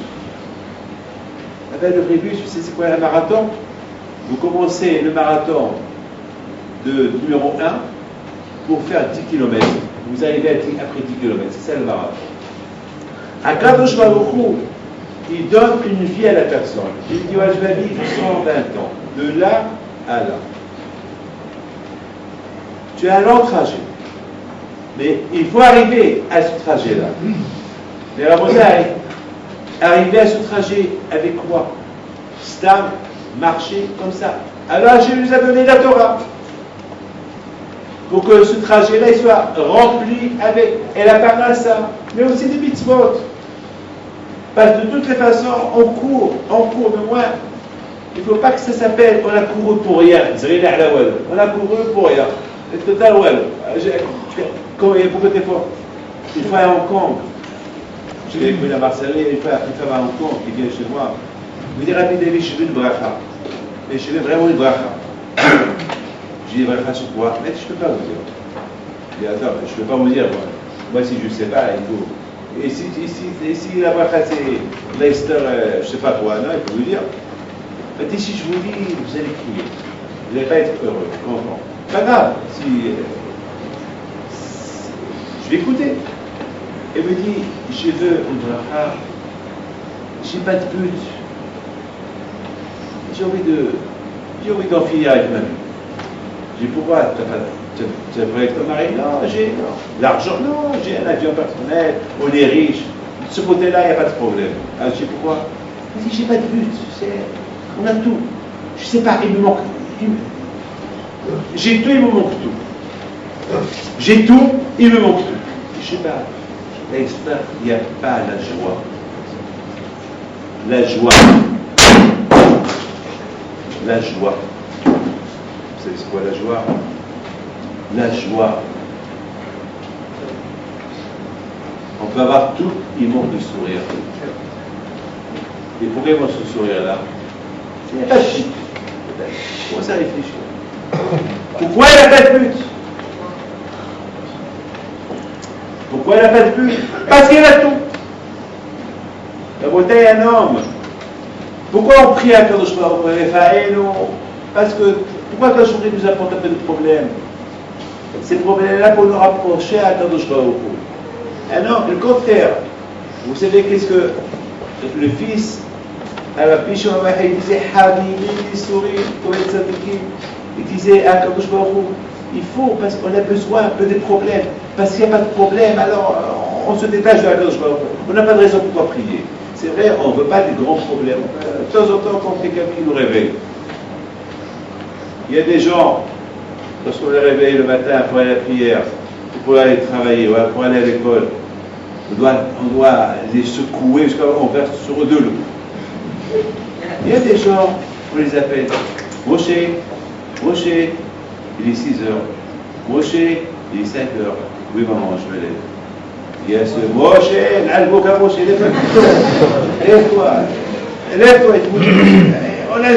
Eh bien, le vrai but, c'est quoi un marathon? Vous commencez le marathon de numéro 1 pour faire 10 km. Vous arrivez après 10 km. C'est ça le marathon. Akadosh Baruch Hu, il donne une vie à la personne. Il dit, ouais, je vais vivre 120 ans, de là à là. Tu as un long trajet. Mais il faut arriver à ce trajet-là. Mais Rabotai, arriver à ce trajet avec quoi? Stam, marcher comme ça. Alors, je nous ai donné la Torah. Pour que ce trajet-là soit rempli avec la parnassa, mais aussi des mitzvot. Parce que de toutes les façons, on court, mais moi, il ne faut pas que ça s'appelle on a couru pour rien. On a couru pour rien. Total, pourquoi t'es fort? Une fois à Hong Kong, je vais écouter à Marseille, une fois à Hong Kong, qui vient chez moi, vous direz à David, je veux une bracha. Mais je veux vraiment une bracha. J'ai des brachas sur quoi? Mais je ne peux pas vous dire. Je dis, attends, je ne peux pas vous dire, moi si je ne sais pas, il faut. Et si la bracha c'est Leicester, je ne sais pas quoi, non, il faut vous dire. Mais si je vous dis, vous allez crier. Vous n'allez pas être heureux, content. Pas grave, je vais écouter. Elle me dit, je veux une bracha, j'ai pas de but. J'ai envie d'en finir avec ma vie. J'ai dit, pourquoi tu as pas avec ton mari? Non, j'ai l'argent, non, j'ai un avion personnel, on est riche. De ce côté-là, il n'y a pas de problème. Alors, je dis, pourquoi? Elle me dit, j'ai pas de but, on a tout. Je sais pas, il me manque. J'ai tout, il me manque tout. J'ai tout, il me manque tout. Je sais pas, l'expert, il n'y a pas la joie. La joie. La joie. Vous savez c'est quoi la joie? La joie. On peut avoir tout, il manque de sourire. Et pourquoi il manque ce sourire-là? Il n'y a pas de but. Commencez à réfléchir. Pourquoi il n'a pas de but? Pourquoi il n'a pas de but? Parce qu'il a tout. La beauté est un homme. Pourquoi on prie à Kadosh Baruch Hu? Parce que, pourquoi Kadosh Baruch Hu nous apporte un peu de problèmes? Ces problèmes-là pour nous rapprocher à Kadosh Baruch Hu. Ah non, le contraire. Vous savez qu'est-ce que le fils, Rabbi Shimon il disait Habibi, il sourit, comme les tzadikim. Il disait à Kadosh Baruch Hu, il faut, parce qu'on a besoin un peu des problèmes. Parce qu'il n'y a pas de problème, alors on se détache de la Kadosh Baruch Hu. On n'a pas de raison pourquoi prier. C'est vrai, on ne veut pas des grands problèmes. De temps en temps, quand quelqu'un qui nous réveille, il y a des gens, lorsqu'on les réveille le matin pour aller à la prière, pour aller travailler, pour aller à l'école, on doit les secouer jusqu'à on verse sur eux de l'eau. Il y a des gens, On les appelle. Moshe, Moshe, il est 6 heures. Moshe, il est 5 heures. Oui, maman, je me lève. Il y a ce Moshe, l'alboka Moshe, lève-toi. Lève-toi et tout. On a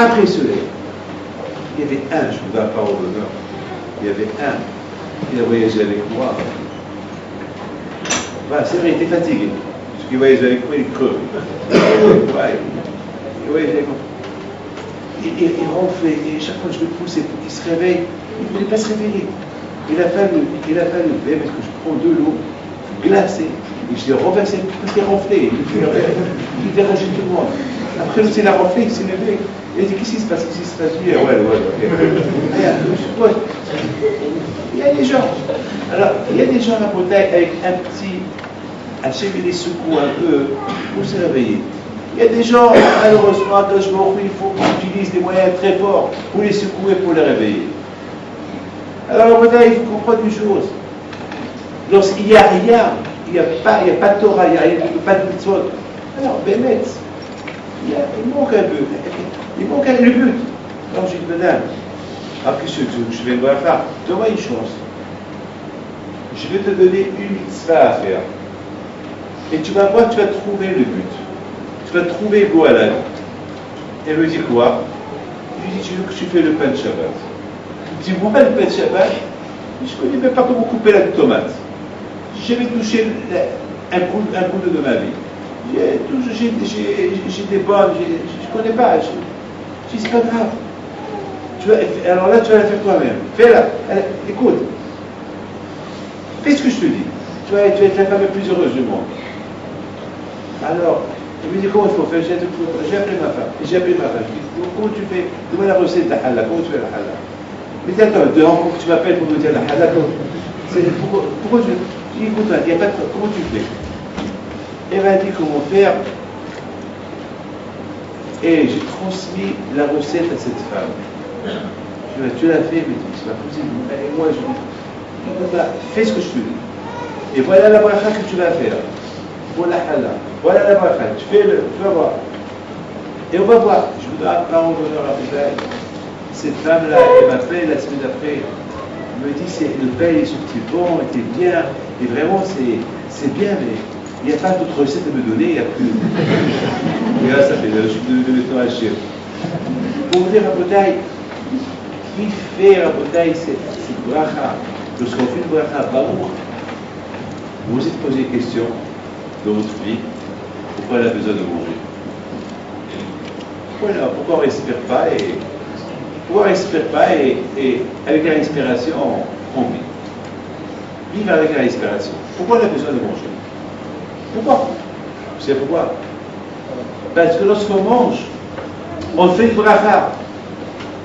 après ce lève. Il y avait un, je ne vous donne pas au bonheur. Il y avait un. Il a voyagé avec moi. Bah, c'est vrai, il était fatigué. Parce qu'il voyageait avec moi, il creux. Il voyageait avec moi. Il ronflait, et chaque fois que je le poussais pour qu'il se réveille, il ne voulait pas se réveiller. Il a fallu lever parce que je prends de l'eau glacée, et je l'ai renversé parce qu'il ronflait. Il dérangeait tout le monde. Après, il a ronflé, il s'est levé. Il a dit, qu'est-ce qui se passe? Qu'est-ce qui se passe? Il y a des gens. Alors, il y a des gens à Bretagne avec un petit. Hachem, il les secoue un peu pour se réveiller. Il y a des gens, malheureusement, il faut qu'on utilise des moyens très forts pour les secouer, pour les réveiller. Alors, en Bretagne, il faut comprendre une chose. Lorsqu'il n'y a rien, il n'y a pas de Torah, il n'y a pas de mitzvot. Alors, Bémet, il manque un peu. Il manque le but. Alors, j'ai dit, madame, après je vais le voir faire, donne-moi une chance. Je vais te donner une mitzvah à faire. Et tu vas voir, tu vas trouver le but. Tu vas trouver beau à la vie. Elle me dit quoi? Je lui dis, tu veux que tu fais le pain de Shabbat? Je dis, moi, le pain de Shabbat, je ne connais même pas comment couper la tomate. J'ai jamais touché un coup de ma vie. J'ai des bonnes, je ne connais pas. Je dis, c'est pas grave. Alors là, tu vas la faire toi-même. Fais-la. Écoute. Fais ce que je te dis. Tu vas être la femme la plus heureuse du monde. Alors, il me dit, comment il faut faire? J'ai appelé ma femme. Je dis, comment tu fais? Donne-moi la recette de la halal. Comment tu fais la halal? Mais dis, attends, pour que tu m'appelles pour me dire la halal. Pourquoi je dis, écoute, il n'y a pas de. Comment tu fais? Elle m'a dit comment faire. Et j'ai transmis la recette à cette femme. Je lui ai dit, tu l'as fait? Elle me dit, c'est pas possible. Et moi, je lui ai dit, fais ce que je te dis. Et voilà la bracha que tu vas faire. Voilà la bracha. Tu vas voir. Et on va voir. Je vous donne un bonheur à Boubaï. Cette femme-là, elle m'appelle la semaine d'après. Elle me dit, le pain est sorti bon, était bien. Et vraiment, c'est bien, mais il n'y a pas d'autre recette à me donner. Il n'y a plus. Et là, ça fait je suis de temps à chef. Pour vous dire à Boubaï, qui fait à Boubaï cette bracha? Lorsqu'on fait une bracha Baruch, vous vous êtes posé une question dans votre vie, pourquoi elle a besoin de manger? Pourquoi on ne respire pas et avec la respiration, on vit? Vivre avec la respiration. Pourquoi on a besoin de manger? Pourquoi? Vous savez pourquoi? Parce que lorsqu'on mange, on fait une bracha.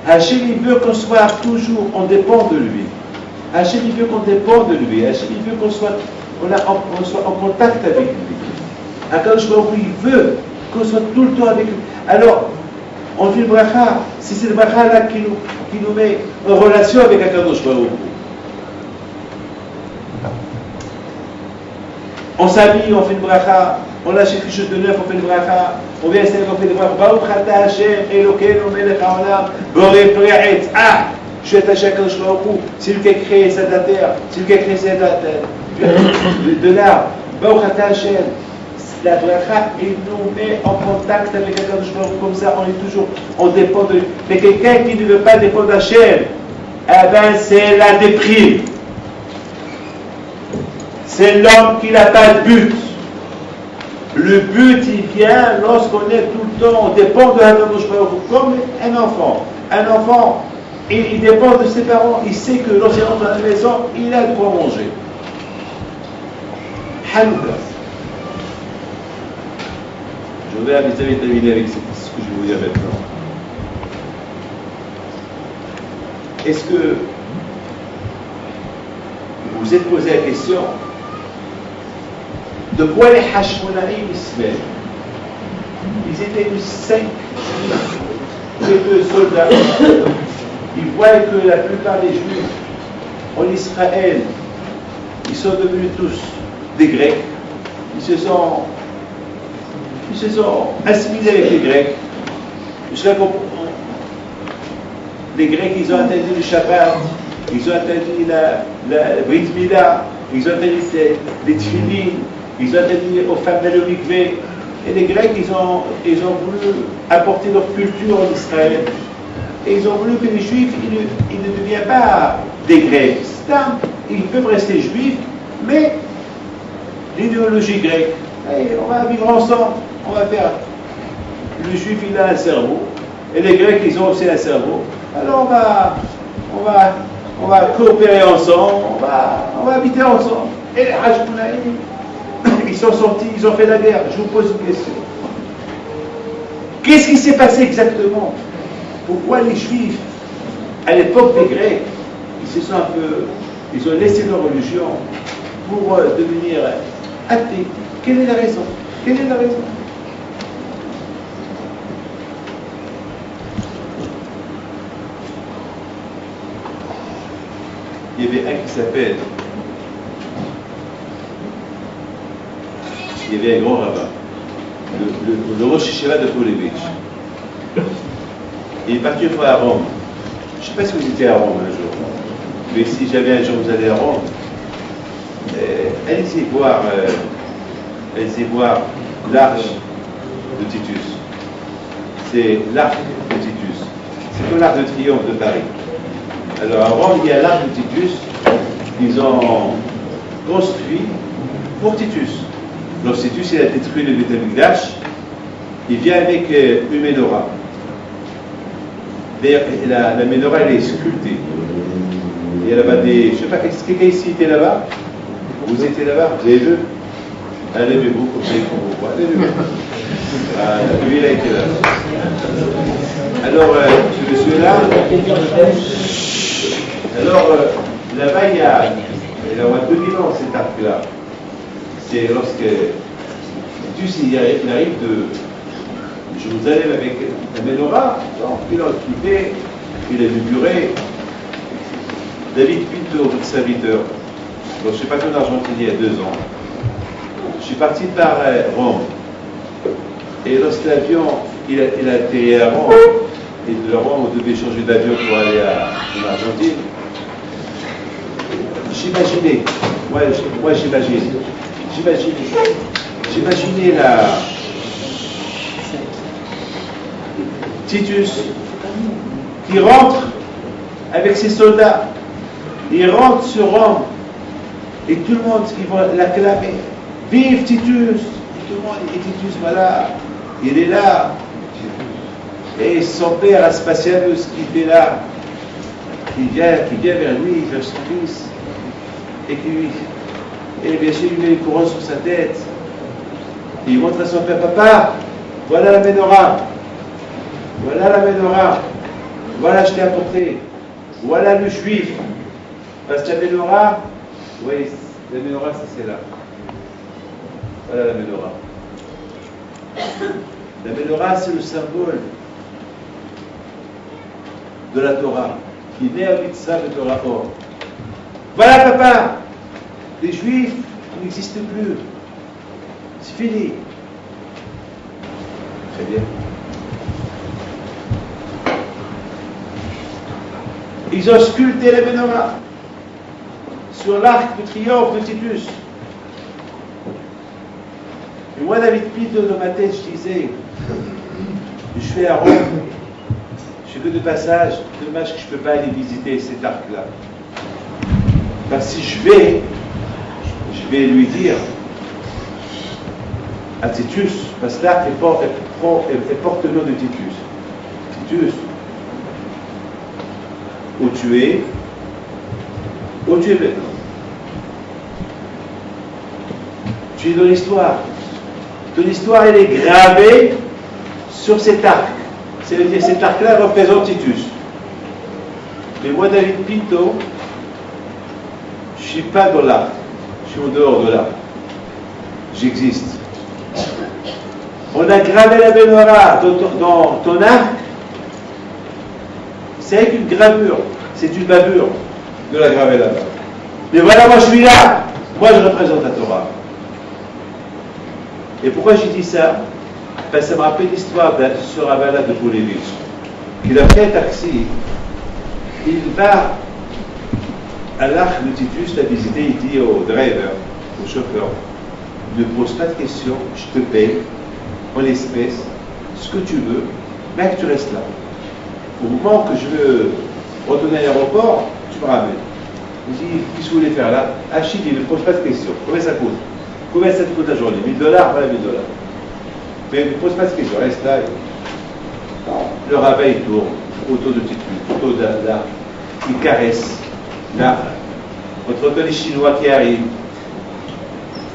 Hachem, il veut qu'on soit toujours, on dépend de lui. Hachem, il veut qu'on dépende de lui. Hachem, il veut qu'on soit en contact avec lui. Akadosh Baruch Hu, il veut qu'on soit tout le temps avec lui. Alors, on fait le bracha. C'est cette bracha-là qui nous met en relation avec Akadosh Baruch Hu. On s'habille, on fait une bracha. On achète quelque chose de neuf, on fait une bracha. On vient ici, on fait une bracha. Baruch ata Hashem, Elokeinu melech haolam, borei p're'etz. Ah! Je suis attaché à Akadosh Baruch Hu. C'est lui qui a créé cette terre. C'est lui qui a créé cette de l'arbre. Baruch ata Hashem. La bracha, il nous met en contact avec Akadosh Baruch Hu. Comme ça, on dépend de lui. Mais quelqu'un qui ne veut pas dépendre d'Hachem, eh ben, c'est la déprime. C'est l'homme qui n'a pas de but. Le but, il vient lorsqu'on est tout le temps, on dépend de Akadosh Baruch Hu, comme un enfant. Un enfant, il dépend de ses parents, il sait que lorsqu'il rentre dans la maison, il a de quoi manger. Hanouka. Je vais terminer avec ce que je vais vous dire maintenant. Est-ce que vous vous êtes posé la question de quoi les Hashmonaïm se mêlent? Ils étaient de 5 soldats. Ils voient que la plupart des Juifs en Israël, ils sont devenus tous des Grecs. Ils ils se sont assimilés avec les Grecs. Les Grecs, ils ont interdit le Shabbat, ils ont interdit la Brit Mila, ils ont interdit les tefillin, ils ont interdit aux femmes d'aller au mikvé. Et les Grecs, ils ont voulu apporter leur culture en Israël. Et ils ont voulu que les Juifs, ils ne deviennent pas des Grecs. Ils peuvent rester Juifs, mais l'idéologie grecque. Et on va vivre ensemble, on va faire. Le Juif, il a un cerveau, et les Grecs, ils ont aussi un cerveau. Alors on va coopérer ensemble, on va habiter ensemble. Et les Hashmonaïm, ils sont sortis, ils ont fait la guerre. Je vous pose une question. Qu'est-ce qui s'est passé exactement? Pourquoi les Juifs, à l'époque des Grecs, ils ont laissé leur religion pour devenir athées? Quelle est la raison? Quelle est la raison? Il y avait un qui s'appelle, il y avait un grand rabbin, le Rosh Yeshiva de Polevitch. Il est parti une fois à Rome. Je ne sais pas si vous étiez à Rome un jour, mais si jamais un jour vous allez à Rome, allez-y voir l'arche de Titus. C'est l'arc de Titus. C'est comme l'arc de triomphe de Paris. Alors à Rome, il y a l'arc de Titus qu'ils ont construit pour Titus. Donc Titus, il a détruit le Beth Amikdash. Il vient avec une menorah. D'ailleurs, la menorah, elle est sculptée. Il y a là-bas des... Je ne sais pas, est-ce que quelqu'un ici était là-bas? Vous étiez là-bas? Vous avez vu? Allez-vous, comme ça, il faut vous voir. Allez-vous. Lui, il a été là. Alors, ce monsieur-là... Alors, là-bas, il y a moins de 2000 ans, cet arc-là. C'est lorsque Titus, il arrive de Jérusalem avec la menorah, donc il a occupé, il a inauguré David Pinto, votre serviteur. Donc, je suis parti en Argentine il y a 2 ans. Je suis parti par Rome. Et lorsque l'avion, il a atterri à Rome, et de Rome, on devait changer d'avion pour aller en Argentine. J'imaginais, moi j'imaginais la Titus qui rentre avec ses soldats, il rentre sur Rome et tout le monde qui va l'acclamer. Vive Titus! Tout le monde, et Titus, voilà, il est là. Et son père, Aspasianus, qui était là, qui vient vers lui, vers son fils, et bien sûr, il met une couronne sur sa tête. Et il montre à son père, papa, voilà la menorah. Voilà la menorah. Voilà, je t'ai apporté. Voilà le juif. Parce que la menorah, oui, la menorah, c'est là. Voilà la menorah. La menorah, c'est le symbole de la Torah, qui naît à Mitzvah de Torah Or. Voilà, papa, les Juifs n'existent plus. C'est fini. Très bien. Ils ont sculpté la menorah sur l'arc de triomphe de Titus. Et moi, David Pinto, dans ma tête, je disais, je vais à Rome, je suis que de passage, dommage que je ne peux pas aller visiter cet arc-là. Parce que si je vais lui dire à Titus, parce que l'arc porte le nom de Titus. Titus, où tu es maintenant. Tu es dans l'histoire. Ton histoire, elle est gravée sur cet arc. C'est-à-dire cet arc-là représente Titus. Mais moi, David Pinto, je ne suis pas dans l'arc. Je suis en dehors de l'arc. J'existe. On a gravé la menorah dans ton arc. C'est avec une gravure. C'est une bavure de la graver là-bas. Mais voilà, moi je suis là. Moi je représente la Torah. Et pourquoi j'ai dit ça? Ben, ça me rappelle l'histoire de ce rabbin-là de Polévitch. Il a pris un taxi, il va à l'arc de Titus la visiter, il dit au driver, au chauffeur, ne pose pas de questions, je te paye en l'espèce, ce que tu veux, mec, tu restes là. Au moment que je veux retourner à l'aéroport, tu me ramènes. Il dit, qu'est-ce que vous voulez faire là? Achille, il ne pose pas de questions. Combien ça coûte? Combien ça te coûte la journée? 1000 $? Voilà 1000 $. Mais il ne pose pas de questions, reste là. Le rabbin, il tourne autour de Titus, autour de là, il caresse. Là, on entend les Chinois qui arrivent,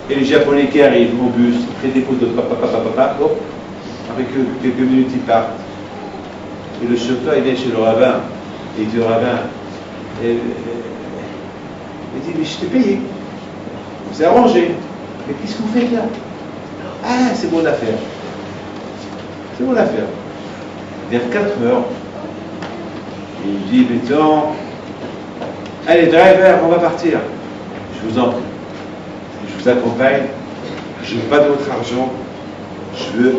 et les Japonais qui arrivent au bus, ils prennent des photos de papa, hop, après quelques minutes ils partent. Et le chauffeur il vient chez le rabbin, et il dit au rabbin, il dit, mais je t'ai payé, c'est arrangé, mais qu'est-ce que vous faites là? Ah, c'est mon affaire. C'est mon affaire. Vers 4 heures, il me dit, mettons, allez, driver, on va partir. Je vous en prie. Je vous accompagne. Je ne veux pas de votre argent. Je veux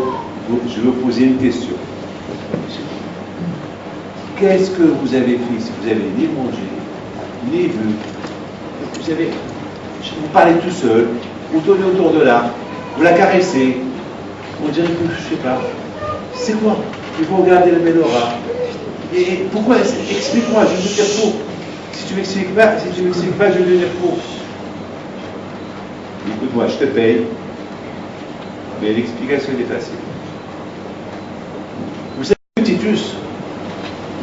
vous poser une question. Qu'est-ce que vous avez fait si vous avez ni mangé, ni vu? Vous avez, vous parlez tout seul, vous tournez autour de l'arbre, vous la caressez. On dirait que je ne sais pas. C'est quoi? Il faut regarder la menorah. Et pourquoi? Explique-moi, je vais te dire faux. Si tu m'expliques pas, je vais te dire faux. Écoute-moi, je te paye, mais l'explication est facile. Vous savez que Titus,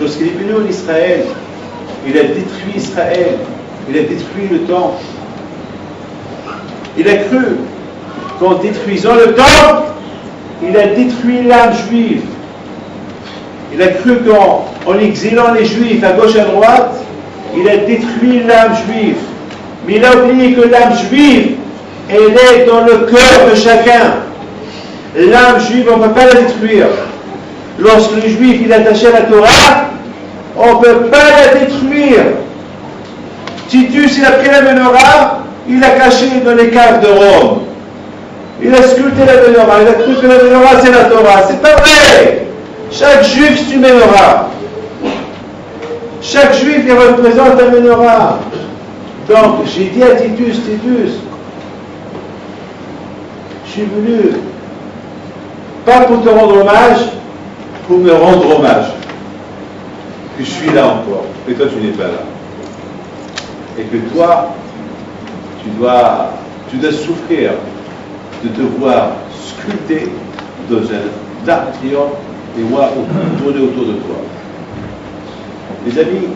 lorsqu'il est venu en Israël, il a détruit Israël, il a détruit le temple. Il a cru qu'en détruisant le temple, il a détruit l'âme juive. Il a cru qu'en exilant les juifs à gauche et à droite, il a détruit l'âme juive. Mais il a oublié que l'âme juive, elle est dans le cœur de chacun. L'âme juive, on ne peut pas la détruire. Lorsque le juif il est attaché à la Torah, on ne peut pas la détruire. Titus, il a pris la menorah, il l'a cachée dans les caves de Rome. Il a sculpté la menorah, il a cru que la menorah c'est la Torah. C'est pas vrai. Chaque juif c'est une menorah. Chaque juif il représente la menorah. Donc j'ai dit à Titus, je suis venu pas pour te rendre hommage, pour me rendre hommage. Que je suis là encore, et toi tu n'es pas là. Et que toi, tu dois souffrir de te voir sculpté dans un arc de triomphe et voir tourner autour de toi. Les amis,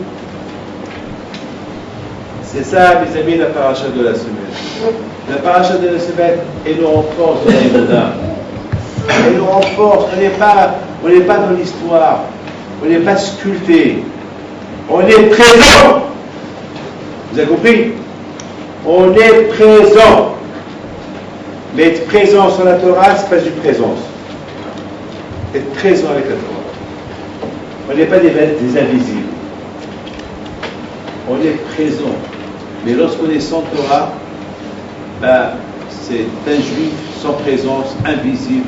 c'est ça, mes amis, la paracha de la semaine. La paracha de la semaine, elle nous renforce dans les Moda. Elle nous renforce, on n'est pas dans l'histoire, on n'est pas sculpté, on est présent. Vous avez compris? On est présent. Mais être présent sur la Torah, ce n'est pas une présence. Être présent avec la Torah. On n'est pas des invisibles. On est présent. Mais lorsqu'on est sans Torah, c'est un juif sans présence, invisible,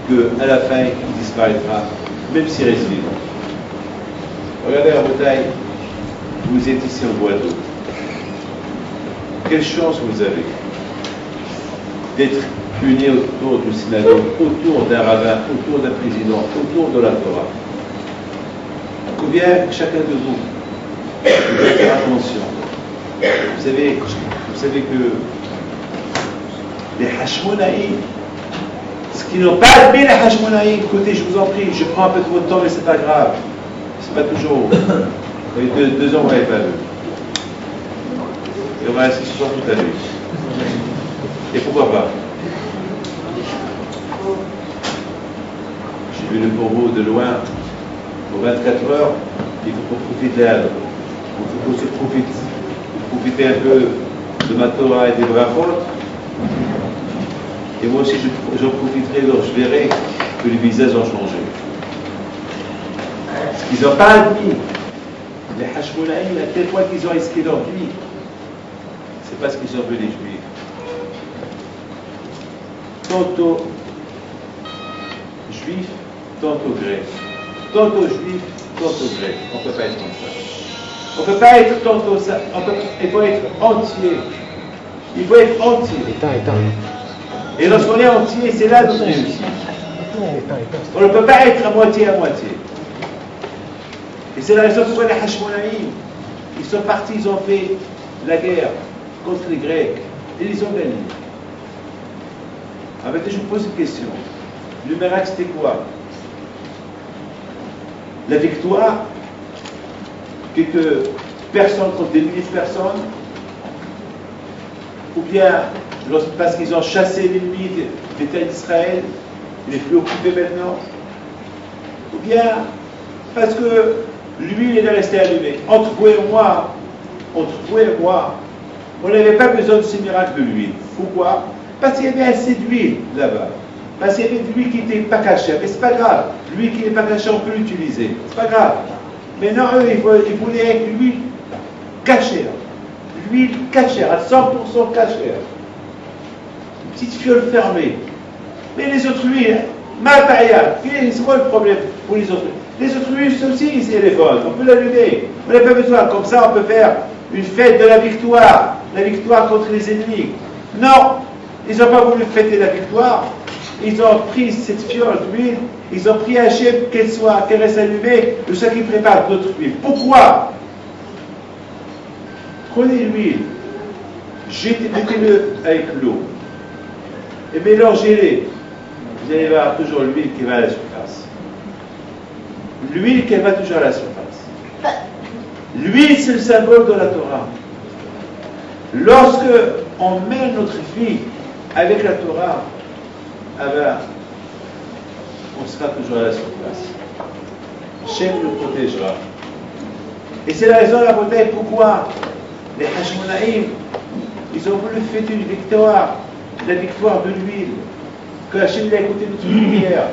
qu'à la fin, il disparaîtra, même s'il reste vivant. Regardez la bataille, vous êtes ici en bois d'eau. Quelle chance vous avez d'être unis autour du synagogue, autour d'un rabbin, autour d'un président, autour de la Torah. Combien chacun de vous devez faire attention. Vous savez que les Hashmonaïm, ce qui n'ont pas admis les Hashmonaïm, écoutez, je vous en prie, je prends un peu de votre temps, mais c'est pas grave. C'est pas toujours. Vous avez 2 ans, vous n'avez pas vu. Et on va rester ce soir toute la nuit. Et pourquoi pas? J'ai vu le corbeau de loin, pour 24 heures, il faut profiter d'elle. Il faut profiter un peu de ma Torah et des brachot. Et moi aussi, j'en profiterai lorsque je verrai que les visages ont changé. Ce qu'ils n'ont pas admis, les Hashmonaïm, à tel point qu'ils ont risqué leur vie, c'est parce qu'ils ont vu les Juifs. Tantôt, juif, tantôt grec. Tantôt juif, tantôt grec. On ne peut pas être comme ça. On ne peut pas être tantôt ça. Il faut être entier. Il faut être entier. Et lorsqu'on est entier, c'est là notre réussite. On ne peut pas être à moitié. Et c'est la raison pourquoi les Hashmonaïm, ils sont partis, ils ont fait la guerre contre les Grecs. Et ils ont gagné. En fait, je vous pose une question. Le miracle, c'était quoi? La victoire, quelques personnes contre des milliers de personnes, ou bien parce qu'ils ont chassé l'ennemi des terres d'Israël, il n'est plus occupé maintenant, ou bien parce que l'huile est restée allumée. Entre vous et moi, on n'avait pas besoin de ce miracle de l'huile. Pourquoi? Parce qu'il y avait assez d'huile là-bas. Parce qu'il y avait de l'huile qui n'était pas cachée. Mais c'est pas grave. L'huile qui n'est pas cachée, on peut l'utiliser. C'est pas grave. Mais non, eux, ils voulaient avec l'huile cachée. L'huile cachée, à 100% cachée. Une petite fiole fermée. Mais les autres huiles, matériel. C'est quoi le problème pour les autres? Les autres huiles aussi, c'est les bonnes. On peut l'allumer. On n'a pas besoin. Comme ça, on peut faire une fête de la victoire. La victoire contre les ennemis. Non, ils n'ont pas voulu fêter la victoire. Ils ont pris cette fiole d'huile, ils ont pris Hachem qu'elle reste allumée, de ceux qui préparent d'autres huiles. Pourquoi? Prenez l'huile, mettez-le avec l'eau et mélangez-les. Vous allez voir toujours l'huile qui va à la surface. L'huile qui va toujours à la surface. L'huile, c'est le symbole de la Torah. Lorsque on met notre vie avec la Torah, ah ben, on sera toujours à la surface. Hachem nous protégera. Et c'est la raison de la bataille pourquoi les Hashmonaïm, ils ont voulu fêter une victoire, la victoire de l'huile, que Hachem a écouté notre prière,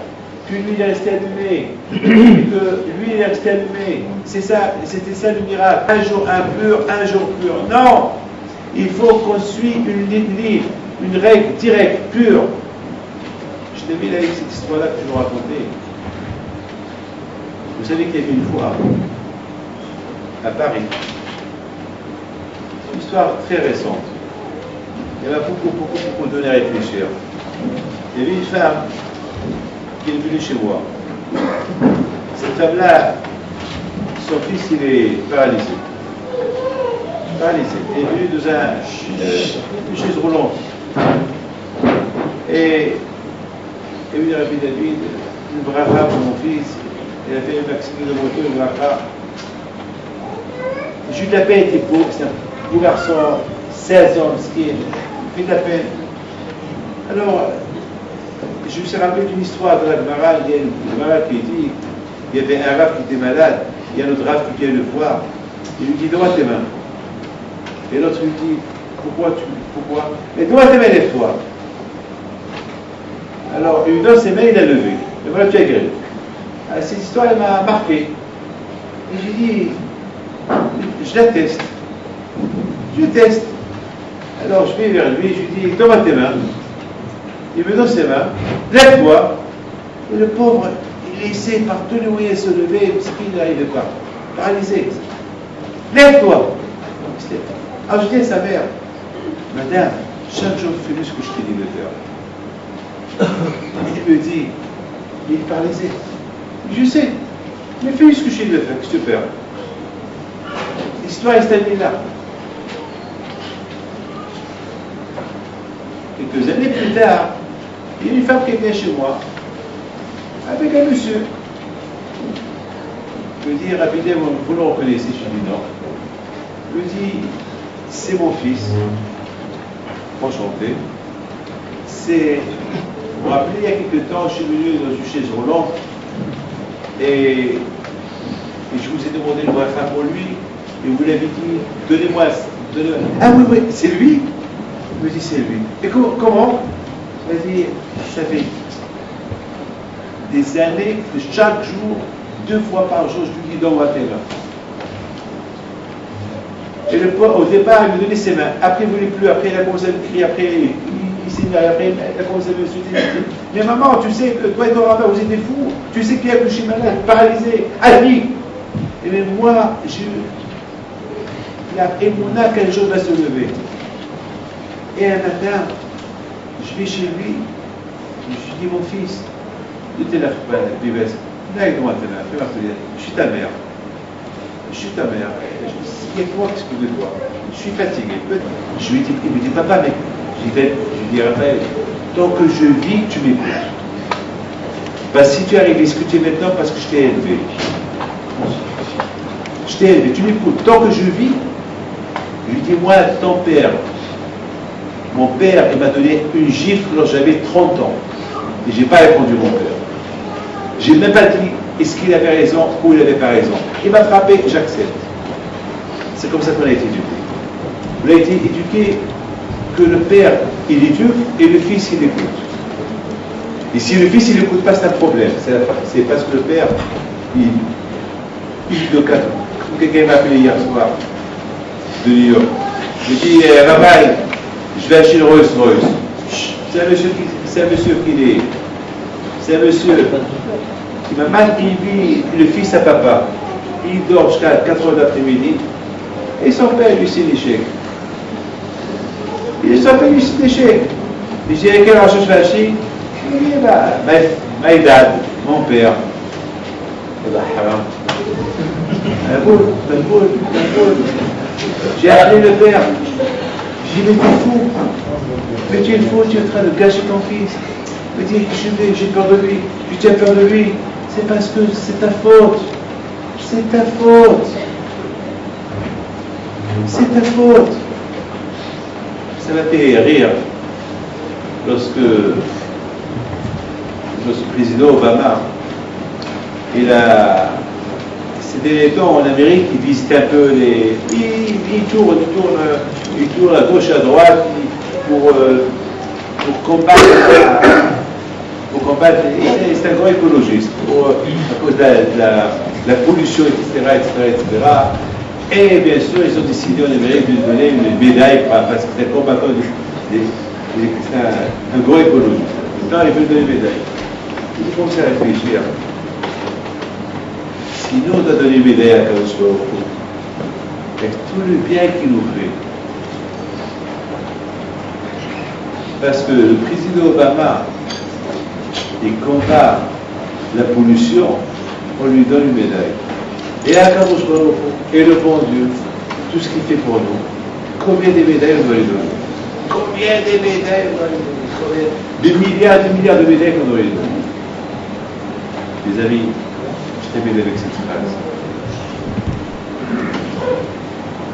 que l'huile est restée allumée, que l'huile est restée allumée. C'est ça, c'était ça le miracle. Un jour impur, un jour pur. Non! Il faut qu'on suive une ligne, une règle directe, pure. Je termine avec cette histoire-là que je vous racontais. Vous savez qu'il y avait une fois, à Paris, une histoire très récente. Il y m'a beaucoup donné à réfléchir. Il y avait une femme qui est venue chez moi. Cette femme-là, son fils, il est paralysé. Il est venu dans une chaise roulante. Et il y a eu Rabbi David, une bracha pour mon fils. Il a fait un accident de moto, une bracha. J'ai eu de la peine, il était beau, c'est un beau garçon, 16 ans, skin, il fait de la peine. Alors, je me suis rappelé d'une histoire de la Gemara. Il y a une Gemara qui dit il y avait un rab qui était malade, il y a un autre rab qui vient le voir. Il lui dit donne-moi tes mains. Et l'autre lui dit pourquoi? Mais donne-moi tes mains, lève-toi. Alors, il lui donne ses mains, il a levé. Et voilà, tu as guéri. Cette histoire, elle m'a marqué. Et j'ai dit je la teste. Je teste. Alors, je vais vers lui, je lui dis donne-moi tes mains. Il me donne ses mains, lève-toi. Et le pauvre, il essaie par tous les moyens de se lever, parce qu'il n'arrivait pas. Paralysé. Lève-toi. Alors je dis à sa mère, madame, chaque jour tu fais ce que je t'ai dit de faire. Il me dit, il est paralysé. Je sais, mais fais ce que je t'ai dit de faire, qu'est-ce que tu perds? L'histoire est terminée là. Quelques années plus tard, il y a une femme qui vient chez moi avec un monsieur. Je lui dis, rapidement, vous le reconnaissez? Je lui dis non. Je lui dis, c'est mon fils. Enchanté. C'est, vous vous rappelez, il y a quelques temps, je suis venu dans une chaise roulante et je vous ai demandé le bracha pour lui et vous l'avez dit, donnez-moi. Ah oui, c'est lui? Il me dit, c'est lui. Et comment? Il m'a dit, ça fait des années que chaque jour, 2 fois par jour, je lui dis, donne-moi tes mains. Et au départ, il me donnait ses mains. Après, il ne voulait plus. Après, il a commencé à me crier. Après, il piscine, et après, elle a commencé à me soutenir. Mais maman, tu sais que toi et ton rabbin, vous êtes des fous. Tu sais qu'il y a que je suis malade, paralysé, à vie. Et même moi, la émouna qu'un jour va se lever. Et un matin, je vais chez lui, je lui dis, mon fils, je suis ta mère. Je suis ta mère. Il y a quoi qui se fout de toi? Je suis fatigué. Je lui dis, il me dit, papa, mais je lui dis, Raphaël, tant que je vis, tu m'écoutes. Bah, si tu arrives à discuter maintenant, parce que je t'ai élevé. Je t'ai élevé, tu m'écoutes. Tant que je vis, je lui dis, moi, ton père, mon père, il m'a donné une gifle lorsque j'avais 30 ans. Et je n'ai pas répondu mon père. Je n'ai même pas dit est-ce qu'il avait raison ou il n'avait pas raison. Il m'a frappé, j'accepte. C'est comme ça qu'on a été éduqué. On a été éduqué que le père, il éduque et le fils, il écoute. Et si le fils, il n'écoute pas, c'est un problème. C'est parce que le père, il de cadeau. Quelqu'un m'a appelé hier soir de New York. Je dis, Rabbi, je vais acheter une Rolls Royce. C'est un monsieur qui m'a mal élevé le fils à papa. Il dort jusqu'à 4 h d'après-midi. Et son père, lui, c'est l'échec. Il son père, lui, c'est l'échec. Je dis, quel argent je vais acheter? Il dit, my dad, mon père. haram. Un boule. J'ai appelé le père. J'ai dit, mais t'es fou. Mais tu es fou, tu es en train de gâcher ton fils. Il me dit, j'ai peur de lui. Je dis, tu as peur de lui. C'est parce que c'est ta faute. C'est ta faute. C'est ta faute. Ça m'a fait rire lorsque le président Obama, c'était les temps en Amérique, il visitait un peu les. Il tourne à gauche, à droite pour combattre c'est un grand écologiste, à cause de la pollution, etc. Et bien sûr, ils ont décidé en Amérique de lui donner une médaille parce que c'est un combattant, c'est un grand écologiste. Maintenant, ils veulent donner une médaille. Il faut commencer à réfléchir. Si nous, on doit donner une médaille à Kadosh Baruch Hu, avec tout le bien qu'il nous fait, parce que le président Obama, il combat la pollution, on lui donne une médaille. Et à Kadosh Baruch Hu, et le bon Dieu, tout ce qu'il fait pour nous, combien de médailles on doit lui donner? Combien de médailles on doit lui donner? Des milliards de médailles qu'on doit lui donner. Les amis, je termine avec cette phrase.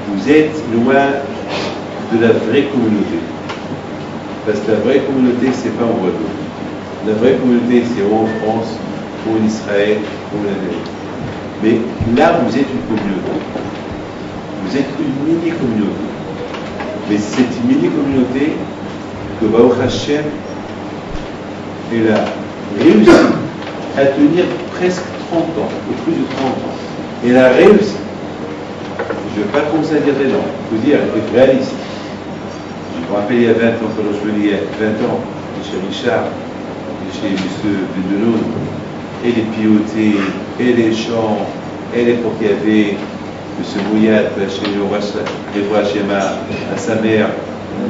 Vous êtes loin de la vraie communauté. Parce que la vraie communauté, c'est pas en Guadeloupe. La vraie communauté, c'est ou en France, ou en Israël, ou en Amérique. Mais là, vous êtes une communauté. Vous êtes une mini-communauté. Mais cette mini-communauté, que Baruch Hashem, elle a réussi à tenir presque 30 ans, ou plus de 30 ans. Elle a réussi. Je ne vais pas commencer à dire des noms. Il faut dire, être réaliste. Je me rappelle il y a 20 ans, quand je venais il y a 20 ans, chez Richard, chez M. Bedenoun, et les pilotés, et les chants, et les pour qu'il y avait M. Mouyad, chez le roi Shema, à sa mère,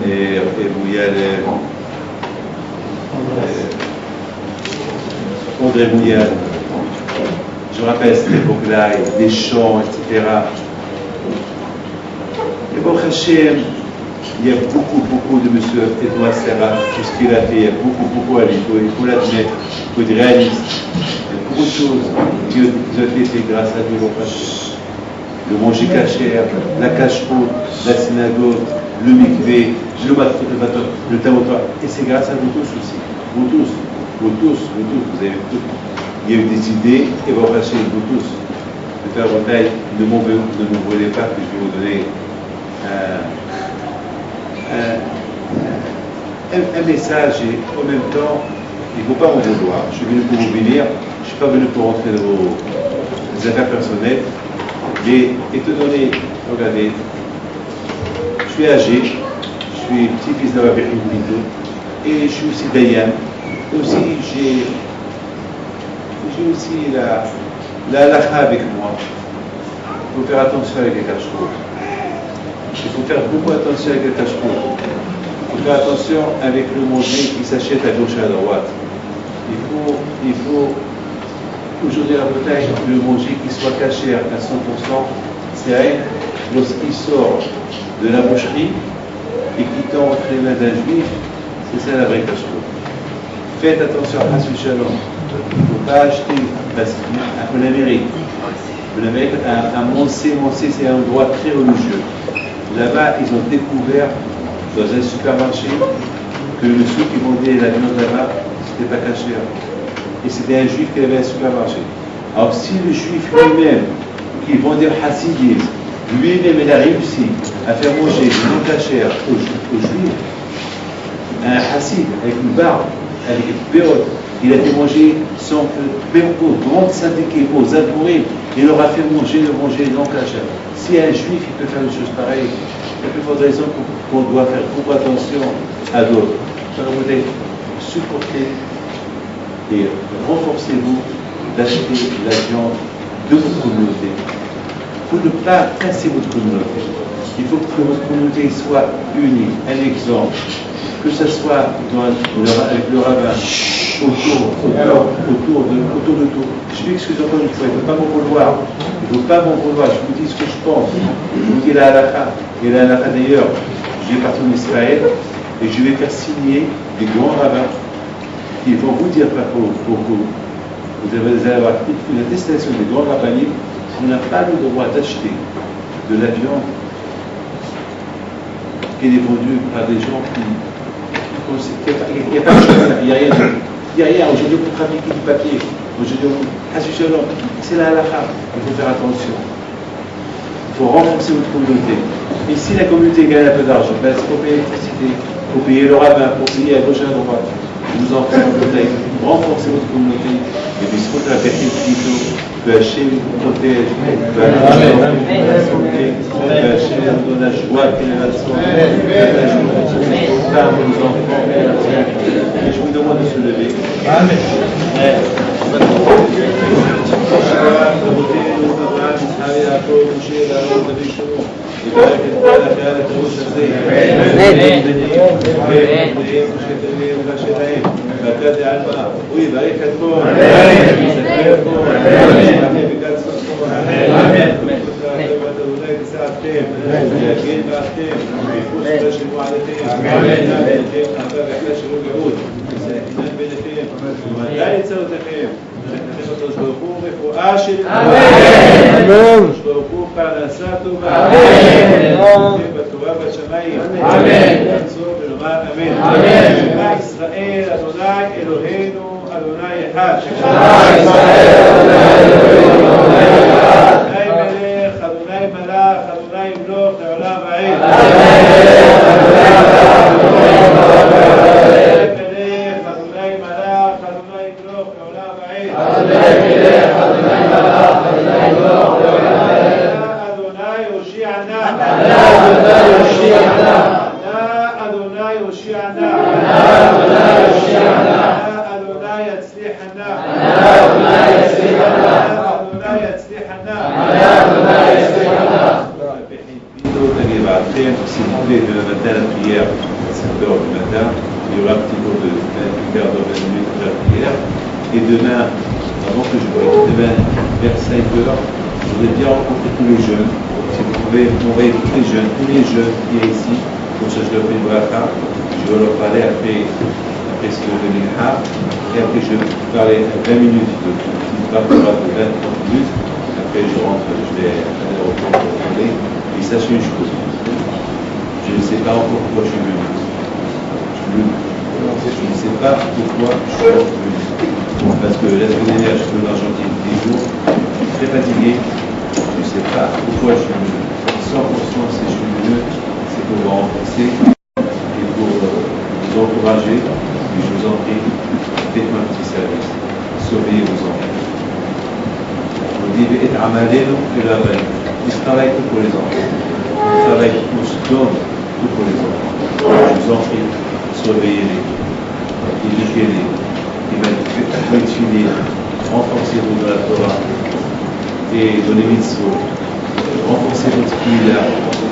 et Mouyad, André Mouyad. Je me rappelle cette époque-là, des chants, etc. Et bon, Hachem, il y a beaucoup de M. Edouard Serra, tout ce qu'il a fait, il y a beaucoup à lui, il faut l'admettre, il faut être réaliste. Il y a beaucoup de choses qui ont été faites grâce à Dieu, bon Hachem. Le manger cachère, la cache-pot, la synagogue, le mikvé, le tamotoire. Et c'est grâce à vous tous aussi. Vous tous, vous avez tout. Il y a eu des idées, et bon Hachem, vous tous. Peut-être ne m'en voulez pas que je vais vous donner un message et en même temps, il ne faut pas m'en vouloir. Je suis venu pour vous bénir, je ne suis pas venu pour rentrer dans vos affaires personnelles. Mais étant donné, regardez, je suis âgé, je suis petit-fils de Rabbi Pinto, et je suis aussi Dayan. Aussi, j'ai aussi la halakha avec moi. Il faut faire attention avec les cache-routes. Il faut faire beaucoup attention avec les cache-routes. Il faut faire attention avec le manger qui s'achète à gauche et à droite. Il faut aujourd'hui la bouteille, le manger qui soit caché à 100%, c'est vrai, lorsqu'il sort de la boucherie et qui tombe entre les mains d'un juif, c'est ça la vraie cache-route. Faites attention à ce shalom. Il ne faut pas acheter parce qu'en Amérique, à Moncé, c'est un endroit très religieux. Là-bas, ils ont découvert dans un supermarché que le monsieur qui vendait la viande là-bas, c'était pas caché. Et c'était un juif qui avait un supermarché. Alors si le juif lui-même, qui vendait le hassidisme, lui-même il a réussi à faire manger du non cachère aux juifs, un hassid avec une barbe, avec une période, il a fait manger sans même aux grandes syndiqués, aux algorithmes, il leur a fait manger non cachère. Si un juif il peut faire une chose pareille, il y a plus forte raison qu'on doit faire beaucoup attention à d'autres. Alors vous devez supporter et renforcez-vous d'acheter la viande de votre communauté. Pour ne pas casser votre communauté. Il faut que votre communauté soit unie, un exemple. Que ce soit avec le rabbin, autour de tout. Je m'excuse encore une fois, il ne faut pas m'en vouloir. Il ne faut pas m'en vouloir, je vous dis ce que je pense. Je vous dis la halakha. Et la halakha d'ailleurs, je vais partir en Israël et je vais faire signer des grands rabbins qui vont vous dire par rapport vous allez avoir une attestation des grands rabbiniques qu'on n'a pas le droit d'acheter de la viande qui est vendue par des gens qui il n'y a pas de chose, il n'y a rien. Aujourd'hui, on peut trafiquer du papier. Aujourd'hui, c'est la halakha. Il faut faire attention. Il faut renforcer votre communauté. Et si la communauté gagne un peu d'argent, il faut payer l'électricité, il faut payer le rabbin, il faut payer à gauche et à droite. Je vous en prie, renforcez votre communauté. Et puis, ce qu'on a fait plutôt que Hachem nous protège, que Hachem nous donne la joie et la façon, nos femmes, nos enfants. Et je vous demande de se lever. Amen. ישראל, אדוני אלוהינו, אדוני אחד. אדוני מלך, אדוני מלך, אדוני ימלוך לעולם ועד. S'il vous plaît, demain matin, la prière, à 7h du matin, il y aura un petit cours de 1 quart d'heure, 20 minutes pour la prière. Et demain, avant que je voie, demain, vers 5h, je voudrais bien rencontrer tous les jeunes. Si vous pouvez envoyer tous les jeunes qui est ici, comme ça je leur fais une bracha. Je vais leur parler après ce que je vais dire. Et après, je vais parler 20 minutes de une parlera de 20-30 minutes. Après, je rentre, je vais aller au camp pour parler. Et sachez une chose. Je ne sais pas encore pourquoi je suis venu. Je ne sais pas pourquoi je suis venu. Parce que la semaine dernière, je suis en Argentine 10 jours. Je suis très fatigué. Je ne sais pas pourquoi je suis venu. 100% si je suis venu, c'est pour vous renforcer et pour vous encourager. Et je vous en prie, faites-moi un petit service. Sauvez vos enfants. On dit et amalenu et la veille. Il travaille tout pour les enfants. Il travaille tous, donne tout pour les enfants. Je vous en prie, surveillez-les. éduquez-les. Il va étudier, renforcez-vous dans la Torah et dans les mitzvot. Renforcez votre prière,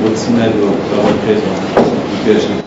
votre synagogue, par votre présence.